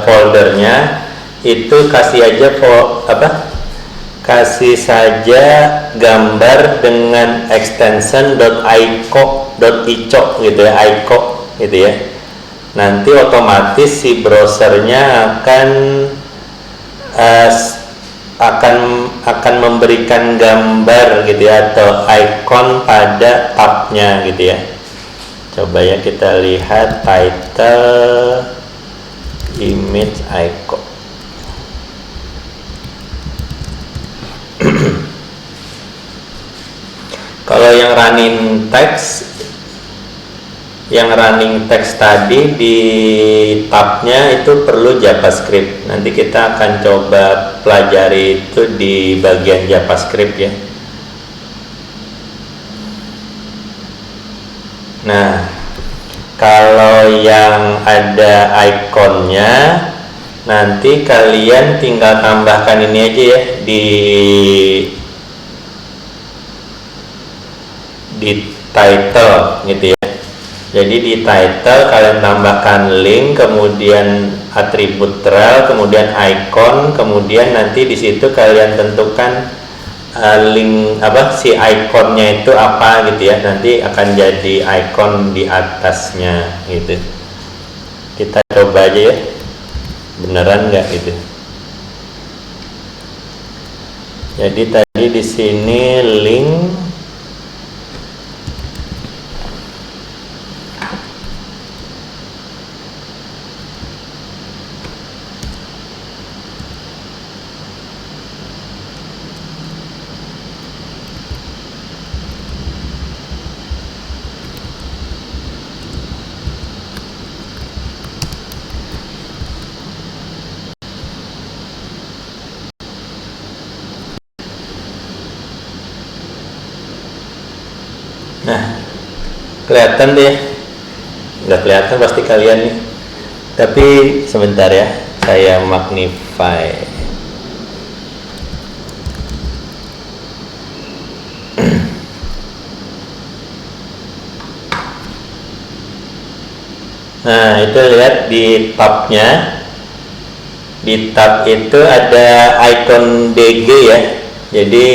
foldernya itu kasih aja kasih saja gambar dengan extension .ico gitu ya, ico gitu ya. Nanti otomatis si browsernya akan memberikan gambar gitu ya, atau icon pada tabnya gitu ya. Coba ya kita lihat title image icon. Kalau yang running text tadi di tabnya itu perlu JavaScript. Nanti kita akan coba pelajari itu di bagian JavaScript ya. Nah, kalau yang ada ikonnya, nanti kalian tinggal tambahkan ini aja ya di title gitu ya. Jadi di title kalian tambahkan link, kemudian atribut rel, kemudian icon, kemudian nanti di situ kalian tentukan link si ikonnya itu apa gitu ya. Nanti akan jadi icon di atasnya gitu. Kita coba aja ya, beneran nggak gitu. Jadi tadi di sini link, nah kelihatan deh, nggak kelihatan pasti kalian nih, tapi sebentar ya, saya magnify. Nah itu lihat di tabnya, di tab itu ada icon DG ya. Jadi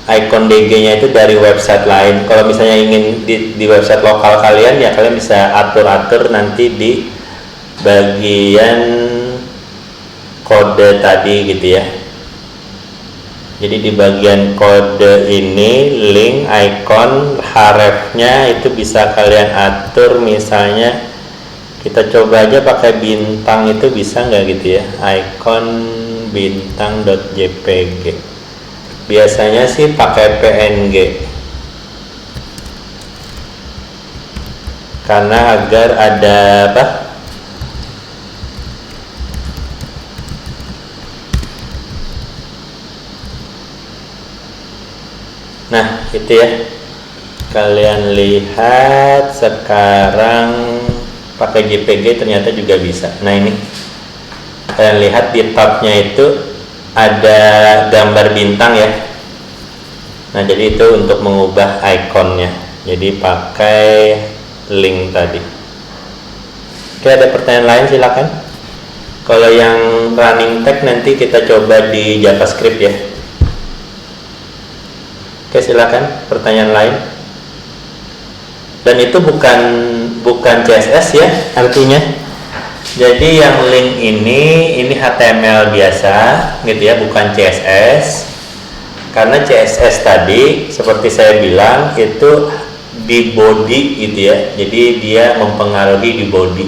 icon DG-nya itu dari website lain. Kalau misalnya ingin di website lokal kalian ya, kalian bisa atur-atur nanti di bagian kode tadi gitu ya. Jadi di bagian kode ini link, icon, href-nya itu bisa kalian atur. Misalnya kita coba aja pakai bintang, itu bisa nggak gitu ya, icon bintang.jpg. Biasanya sih pakai PNG karena agar ada nah itu ya, kalian lihat sekarang pakai JPG ternyata juga bisa. Nah ini kalian lihat di tabnya itu ada gambar bintang ya. Nah jadi itu untuk mengubah ikonnya, jadi pakai link tadi. Oke, ada pertanyaan lain silakan. Kalau yang running text nanti kita coba di JavaScript ya. Oke, silakan pertanyaan lain. Dan itu bukan CSS ya artinya. Jadi yang link ini HTML biasa gitu ya, bukan CSS. Karena CSS tadi seperti saya bilang itu di body gitu ya. Jadi dia mempengaruhi di body.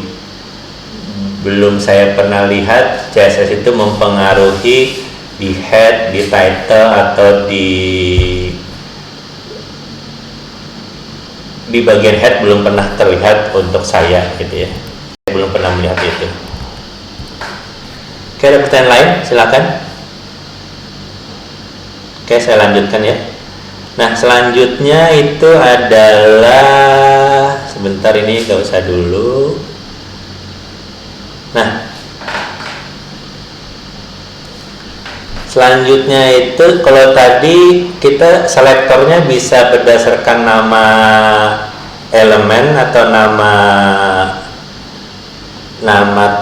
Belum saya pernah lihat CSS itu mempengaruhi di head, di title atau di bagian head belum pernah terlihat untuk saya gitu ya. Belum pernah melihat itu. Oke, ada pertanyaan lain? Silakan. Oke, saya lanjutkan ya. Nah, selanjutnya itu adalah sebentar, ini gak usah dulu. Nah, selanjutnya itu kalau tadi kita selektornya bisa berdasarkan nama elemen atau nama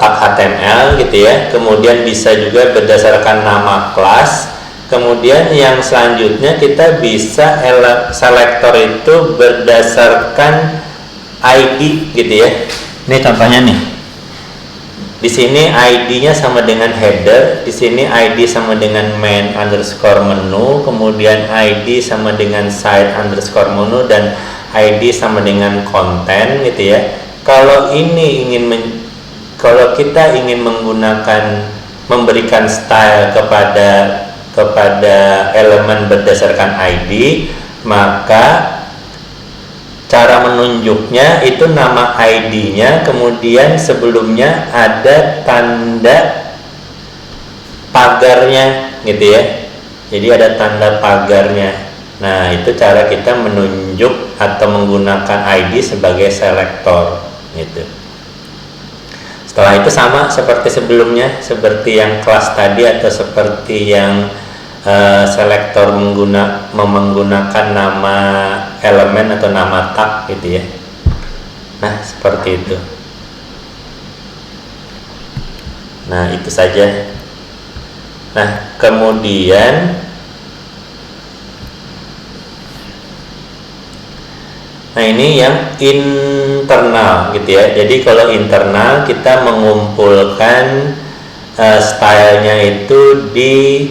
tag HTML gitu ya, kemudian bisa juga berdasarkan nama kelas, kemudian yang selanjutnya kita bisa selektor itu berdasarkan ID gitu ya. Ini contohnya nih, di sini ID-nya sama dengan header, di sini ID sama dengan main underscore menu, kemudian ID sama dengan site underscore menu, dan ID sama dengan konten gitu ya. Kalau kita ingin memberikan style kepada elemen berdasarkan ID, maka cara menunjuknya itu nama ID-nya, kemudian sebelumnya ada tanda pagarnya gitu ya. Jadi ada tanda pagarnya. Nah, itu cara kita menunjuk atau menggunakan ID sebagai selektor gitu. Setelah itu sama seperti sebelumnya, seperti yang kelas tadi atau seperti yang selektor menggunakan nama elemen atau nama tag gitu ya. Nah, seperti itu. Nah, itu saja. Nah, kemudian ini yang internal gitu ya. Jadi kalau internal kita mengumpulkan stylenya itu di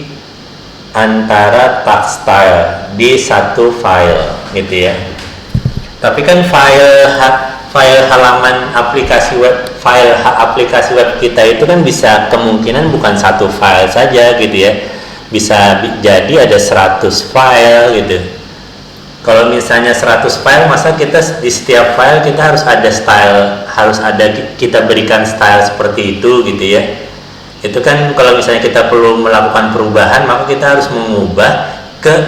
antara tag style di satu file gitu ya. Tapi kan file halaman aplikasi web kita itu kan bisa kemungkinan bukan satu file saja gitu ya. Bisa jadi ada 100 file gitu. Kalau misalnya 100 file, masa kita di setiap file kita harus ada style, kita berikan style seperti itu gitu ya. Itu kan kalau misalnya kita perlu melakukan perubahan, maka kita harus mengubah ke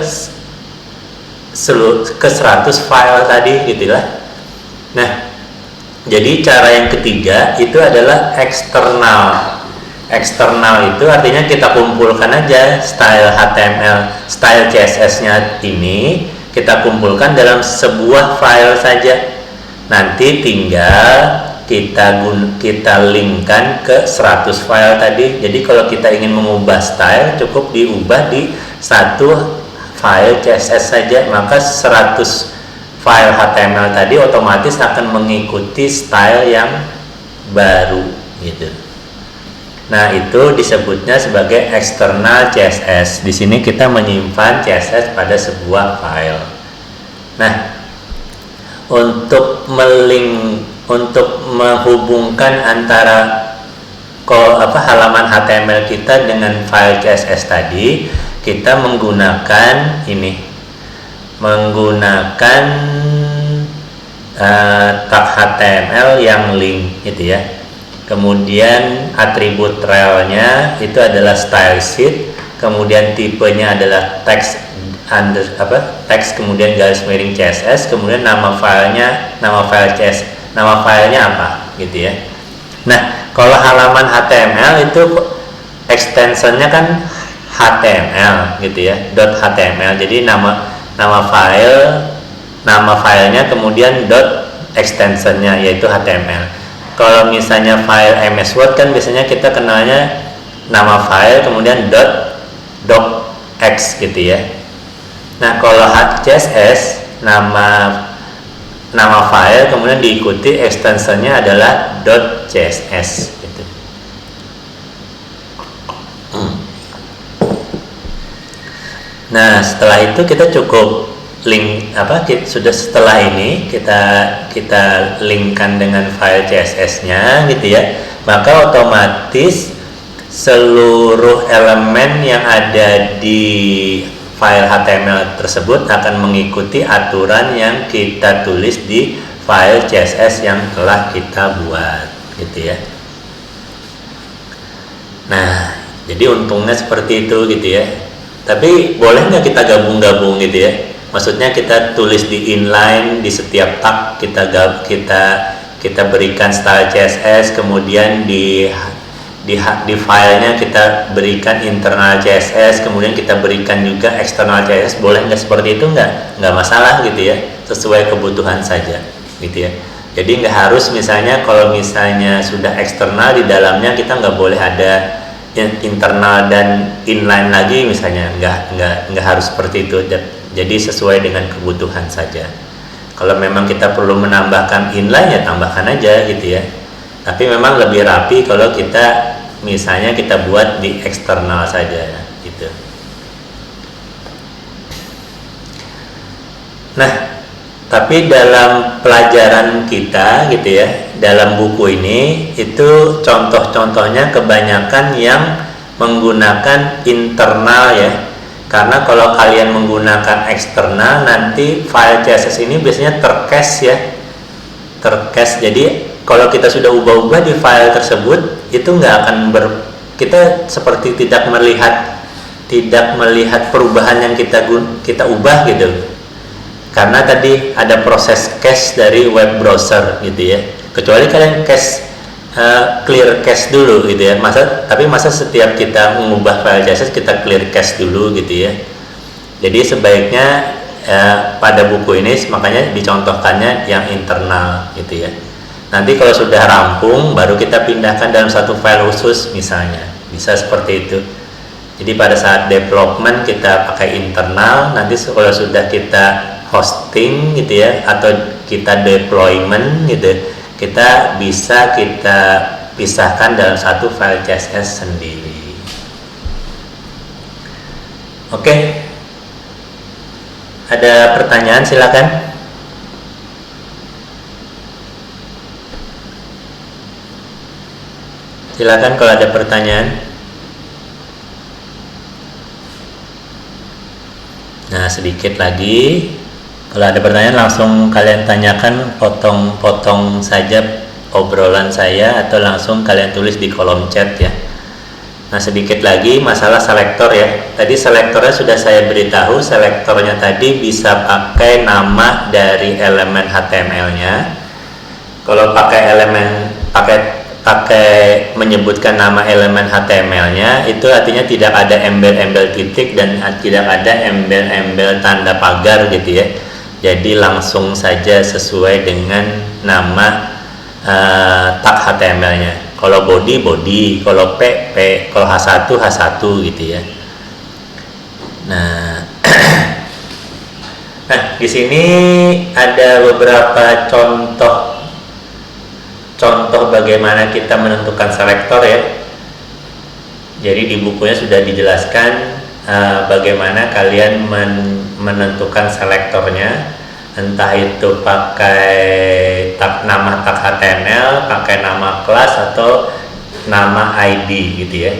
100 file tadi gitu lah. Nah, jadi cara yang ketiga itu adalah eksternal. Eksternal itu artinya kita kumpulkan aja style HTML, style CSS-nya ini kita kumpulkan dalam sebuah file saja. Nanti tinggal kita linkkan ke 100 file tadi. Jadi kalau kita ingin mengubah style, cukup diubah di satu file CSS saja, maka 100 file HTML tadi otomatis akan mengikuti style yang baru gitu. Nah, itu disebutnya sebagai eksternal CSS. Di sini kita menyimpan CSS pada sebuah file. Nah, untuk menghubungkan antara halaman HTML kita dengan file CSS tadi, kita menggunakan tag HTML yang link gitu ya. Kemudian atribut relnya itu adalah style sheet, kemudian tipenya adalah text kemudian garis miring CSS, kemudian nama filenya apa gitu ya. Nah, kalau halaman HTML itu extensionnya kan HTML gitu ya, .html. Jadi nama filenya kemudian extensionnya yaitu HTML. Kalau misalnya file MS Word kan biasanya kita kenalnya nama file kemudian .docx gitu ya. Nah, kalau CSS nama nama file, kemudian diikuti ekstensinya adalah .css gitu. Nah, setelah itu kita cukup link sudah setelah ini kita linkkan dengan file CSS-nya gitu ya. Maka otomatis seluruh elemen yang ada di file HTML tersebut akan mengikuti aturan yang kita tulis di file CSS yang telah kita buat gitu ya. Nah, jadi untungnya seperti itu gitu ya. Tapi boleh nggak kita gabung-gabung gitu ya? Maksudnya kita tulis di inline, di setiap tag kita berikan style CSS, kemudian di filenya kita berikan internal CSS, kemudian kita berikan juga external CSS. Boleh nggak seperti itu? Nggak masalah gitu ya, sesuai kebutuhan saja gitu ya. Jadi nggak harus misalnya kalau misalnya sudah eksternal, di dalamnya kita nggak boleh ada internal dan inline lagi misalnya, nggak harus seperti itu. Jadi sesuai dengan kebutuhan saja. Kalau memang kita perlu menambahkan inline ya tambahkan aja gitu ya. Tapi memang lebih rapi kalau kita misalnya kita buat di eksternal saja gitu. Nah, tapi dalam pelajaran kita gitu ya, dalam buku ini itu contoh-contohnya kebanyakan yang menggunakan internal ya. Karena kalau kalian menggunakan eksternal, nanti file CSS ini biasanya tercache ya, tercache. Jadi kalau kita sudah ubah-ubah di file tersebut, itu nggak akan kita seperti tidak melihat perubahan yang kita ubah gitu. Karena tadi ada proses cache dari web browser gitu ya. Kecuali kalian clear cache dulu gitu ya. Tapi masa setiap kita mengubah file CSS kita clear cache dulu gitu ya. Jadi sebaiknya pada buku ini makanya dicontohkannya yang internal gitu ya. Nanti kalau sudah rampung baru kita pindahkan dalam satu file khusus misalnya. Bisa seperti itu. Jadi pada saat development kita pakai internal, nanti kalau sudah kita hosting gitu ya atau kita deployment gitu, kita pisahkan dalam satu file CSS sendiri. Oke. Ada pertanyaan silakan. Silakan kalau ada pertanyaan. Nah, sedikit lagi. Kalau ada pertanyaan langsung kalian tanyakan, potong-potong saja obrolan saya atau langsung kalian tulis di kolom chat ya. Nah, sedikit lagi masalah selektor ya. Tadi selektornya sudah saya beritahu, selektornya tadi bisa pakai nama dari elemen HTML-nya. Kalau pakai menyebutkan nama elemen HTML-nya, itu artinya tidak ada embel-embel titik dan tidak ada embel-embel tanda pagar gitu ya. Jadi langsung saja sesuai dengan nama tag HTML-nya. Kalau body, kalau P, kalau H1 gitu ya. Nah, di sini ada beberapa contoh bagaimana kita menentukan selektor ya. Jadi di bukunya sudah dijelaskan bagaimana kalian menentukan selektornya, entah itu pakai nama tag HTML, pakai nama kelas atau nama ID gitu ya.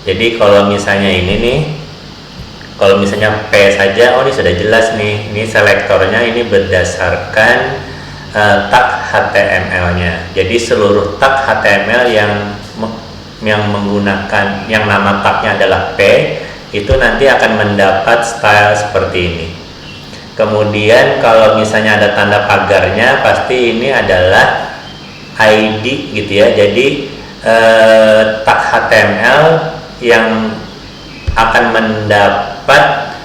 Jadi kalau misalnya ini nih, kalau misalnya P saja, ini sudah jelas nih, ini selektornya ini berdasarkan tag HTML-nya. Jadi seluruh tag HTML yang menggunakan yang nama tagnya adalah P itu nanti akan mendapat style seperti ini. Kemudian kalau misalnya ada tanda pagarnya, pasti ini adalah ID gitu ya. Jadi tag HTML yang akan mendapat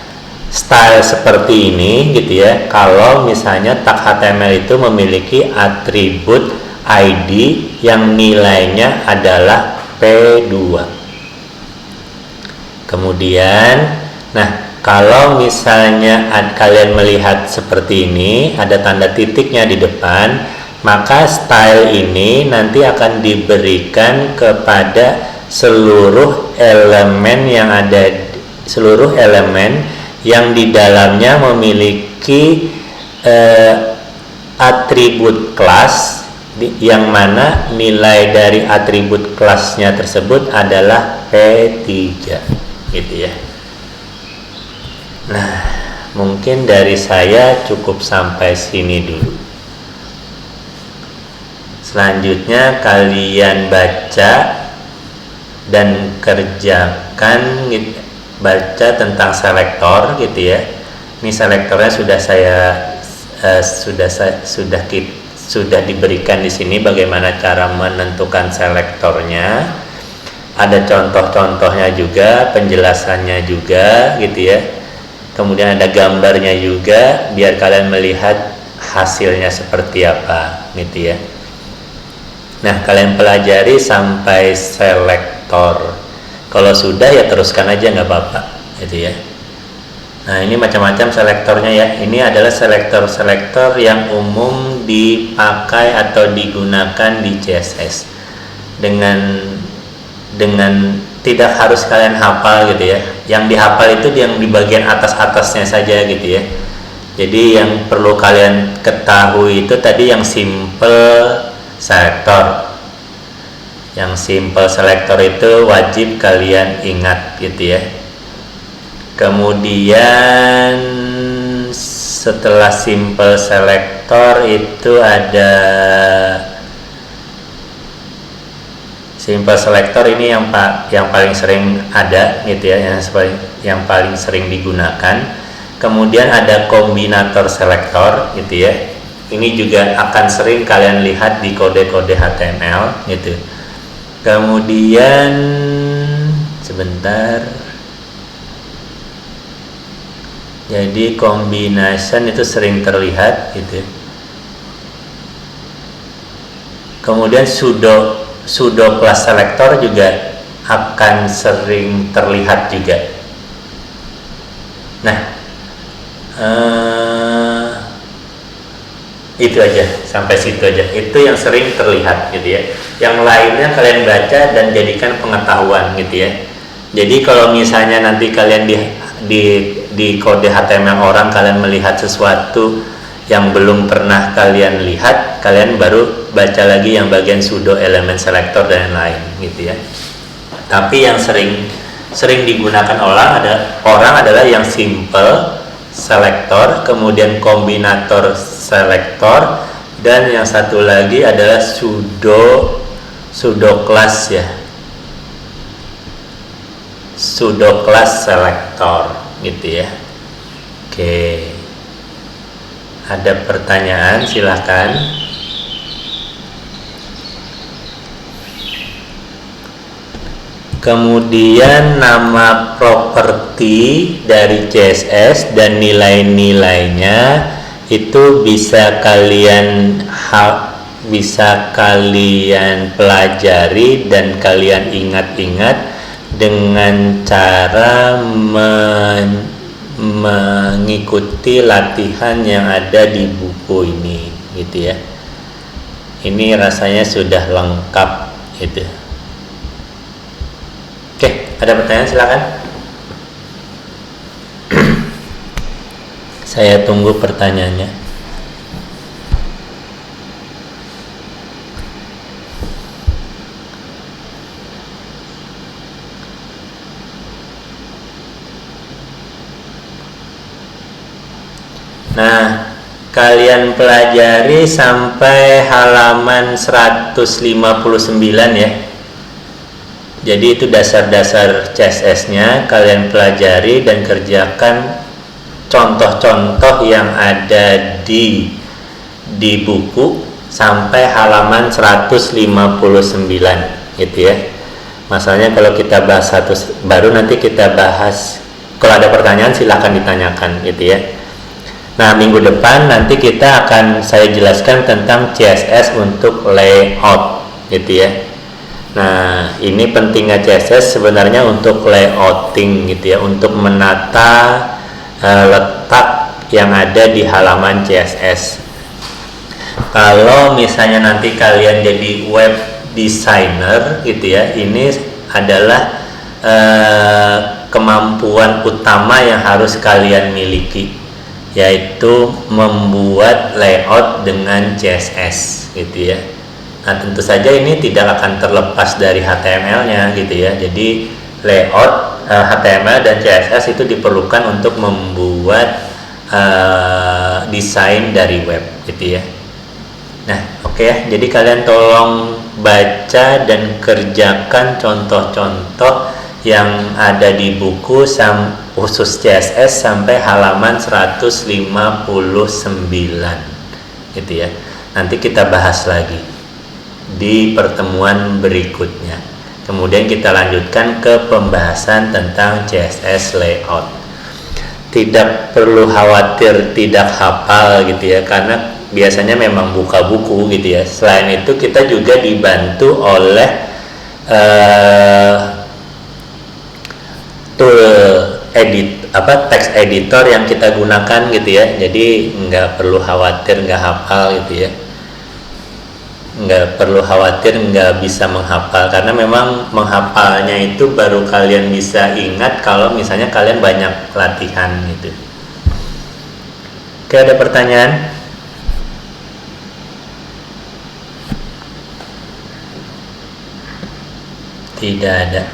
style seperti ini gitu ya. Kalau misalnya tag HTML itu memiliki atribut ID yang nilainya adalah P2. Kemudian, nah kalau misalnya kalian melihat seperti ini, ada tanda titiknya di depan, maka style ini nanti akan diberikan kepada seluruh elemen yang di dalamnya memiliki atribut kelas, yang mana nilai dari atribut kelasnya tersebut adalah P3, gitu ya. Nah, mungkin dari saya cukup sampai sini dulu. Selanjutnya kalian baca dan kerjakan, baca tentang selektor, gitu ya. Ini selektornya sudah diberikan di sini bagaimana cara menentukan selektornya. Ada contoh-contohnya juga, penjelasannya juga, gitu ya. Kemudian ada gambarnya juga biar kalian melihat hasilnya seperti apa, gitu ya. Nah, kalian pelajari sampai selektor. Kalau sudah ya teruskan aja, nggak apa-apa, gitu ya. Nah, ini macam-macam selektornya ya. Ini adalah selektor-selektor yang umum dipakai atau digunakan di CSS. Dengan tidak harus kalian hafal, gitu ya. Yang dihafal itu yang di bagian atas-atasnya saja, gitu ya. Jadi yang perlu kalian ketahui itu tadi yang simple selektor. Yang simple selektor itu wajib kalian ingat, gitu ya. Kemudian setelah simple selektor itu ada simple selektor, ini yang paling sering ada, gitu ya, yang paling sering digunakan. Kemudian ada kombinator selektor, gitu ya. Ini juga akan sering kalian lihat di kode-kode HTML, gitu. Kemudian sebentar. Jadi combination itu sering terlihat, gitu. Kemudian pseudo class selector juga akan sering terlihat juga. Nah, itu aja, sampai situ aja. Itu yang sering terlihat, gitu ya. Yang lainnya kalian baca dan jadikan pengetahuan, gitu ya. Jadi kalau misalnya nanti kalian di kode HTML orang kalian melihat sesuatu yang belum pernah kalian lihat, kalian baru baca lagi yang bagian pseudo element selector dan lain, gitu ya. Tapi yang sering digunakan orang adalah yang simple selector, kemudian kombinator selector, dan yang satu lagi adalah pseudo class ya. Pseudo class selector, gitu ya. Oke. Ada pertanyaan, silahkan. Kemudian nama properti dari CSS dan nilai-nilainya itu bisa kalian pelajari dan kalian ingat-ingat dengan cara mengikuti latihan yang ada di buku ini, gitu ya. Ini rasanya sudah lengkap, gitu. Oke, ada pertanyaan, silakan. Saya tunggu pertanyaannya. Nah, kalian pelajari sampai halaman 159 ya. Jadi itu dasar-dasar CSS-nya kalian pelajari dan kerjakan contoh-contoh yang ada di buku sampai halaman 159, gitu ya. Masalahnya kalau kita bahas satu baru, nanti kita bahas, kalau ada pertanyaan silahkan ditanyakan, gitu ya. Nah, minggu depan nanti saya jelaskan tentang CSS untuk layout, gitu ya. Nah, ini pentingnya CSS sebenarnya untuk layouting gitu ya, untuk menata letak yang ada di halaman CSS. Kalau misalnya nanti kalian jadi web designer gitu ya, ini adalah kemampuan utama yang harus kalian miliki, yaitu membuat layout dengan CSS gitu ya. Nah, tentu saja ini tidak akan terlepas dari HTML-nya gitu ya. Jadi layout HTML dan CSS itu diperlukan untuk membuat desain dari web gitu ya. Nah, oke ya. Jadi kalian tolong baca dan kerjakan contoh-contoh yang ada di buku khusus CSS sampai halaman 159 gitu ya. Nanti kita bahas lagi di pertemuan berikutnya. Kemudian kita lanjutkan ke pembahasan tentang CSS layout. Tidak perlu khawatir tidak hafal gitu ya, karena biasanya memang buka buku gitu ya. Selain itu kita juga dibantu oleh tool text editor yang kita gunakan gitu ya. Jadi nggak perlu khawatir nggak hafal gitu ya. Nggak perlu khawatir nggak bisa menghafal, karena memang menghafalnya itu baru kalian bisa ingat kalau misalnya kalian banyak latihan gitu. Oke, ada pertanyaan? Tidak ada.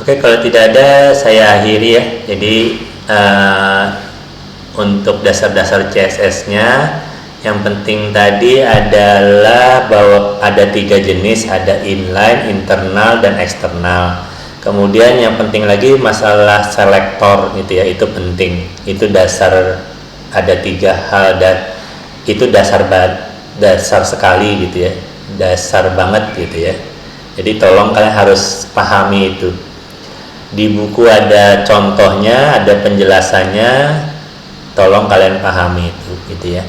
Oke, kalau tidak ada saya akhiri ya. Jadi untuk dasar-dasar CSS-nya, yang penting tadi adalah bahwa ada 3 jenis, ada inline, internal, dan eksternal. Kemudian yang penting lagi masalah selektor gitu ya, itu penting. Itu dasar, ada 3 hal, dan itu dasar sekali gitu ya, dasar banget gitu ya. Jadi tolong kalian harus pahami itu. Di buku ada contohnya, ada penjelasannya. Tolong kalian pahami itu gitu ya.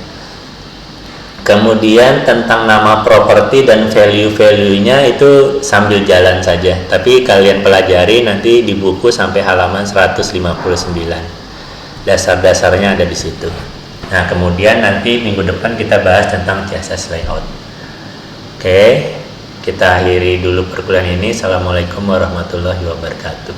Kemudian tentang nama properti dan value-value-nya itu sambil jalan saja, tapi kalian pelajari nanti di buku sampai halaman 159. Dasar-dasarnya ada di situ. Nah, kemudian nanti minggu depan kita bahas tentang CSS layout. Oke, kita akhiri dulu perkuliahan ini. Assalamualaikum warahmatullahi wabarakatuh.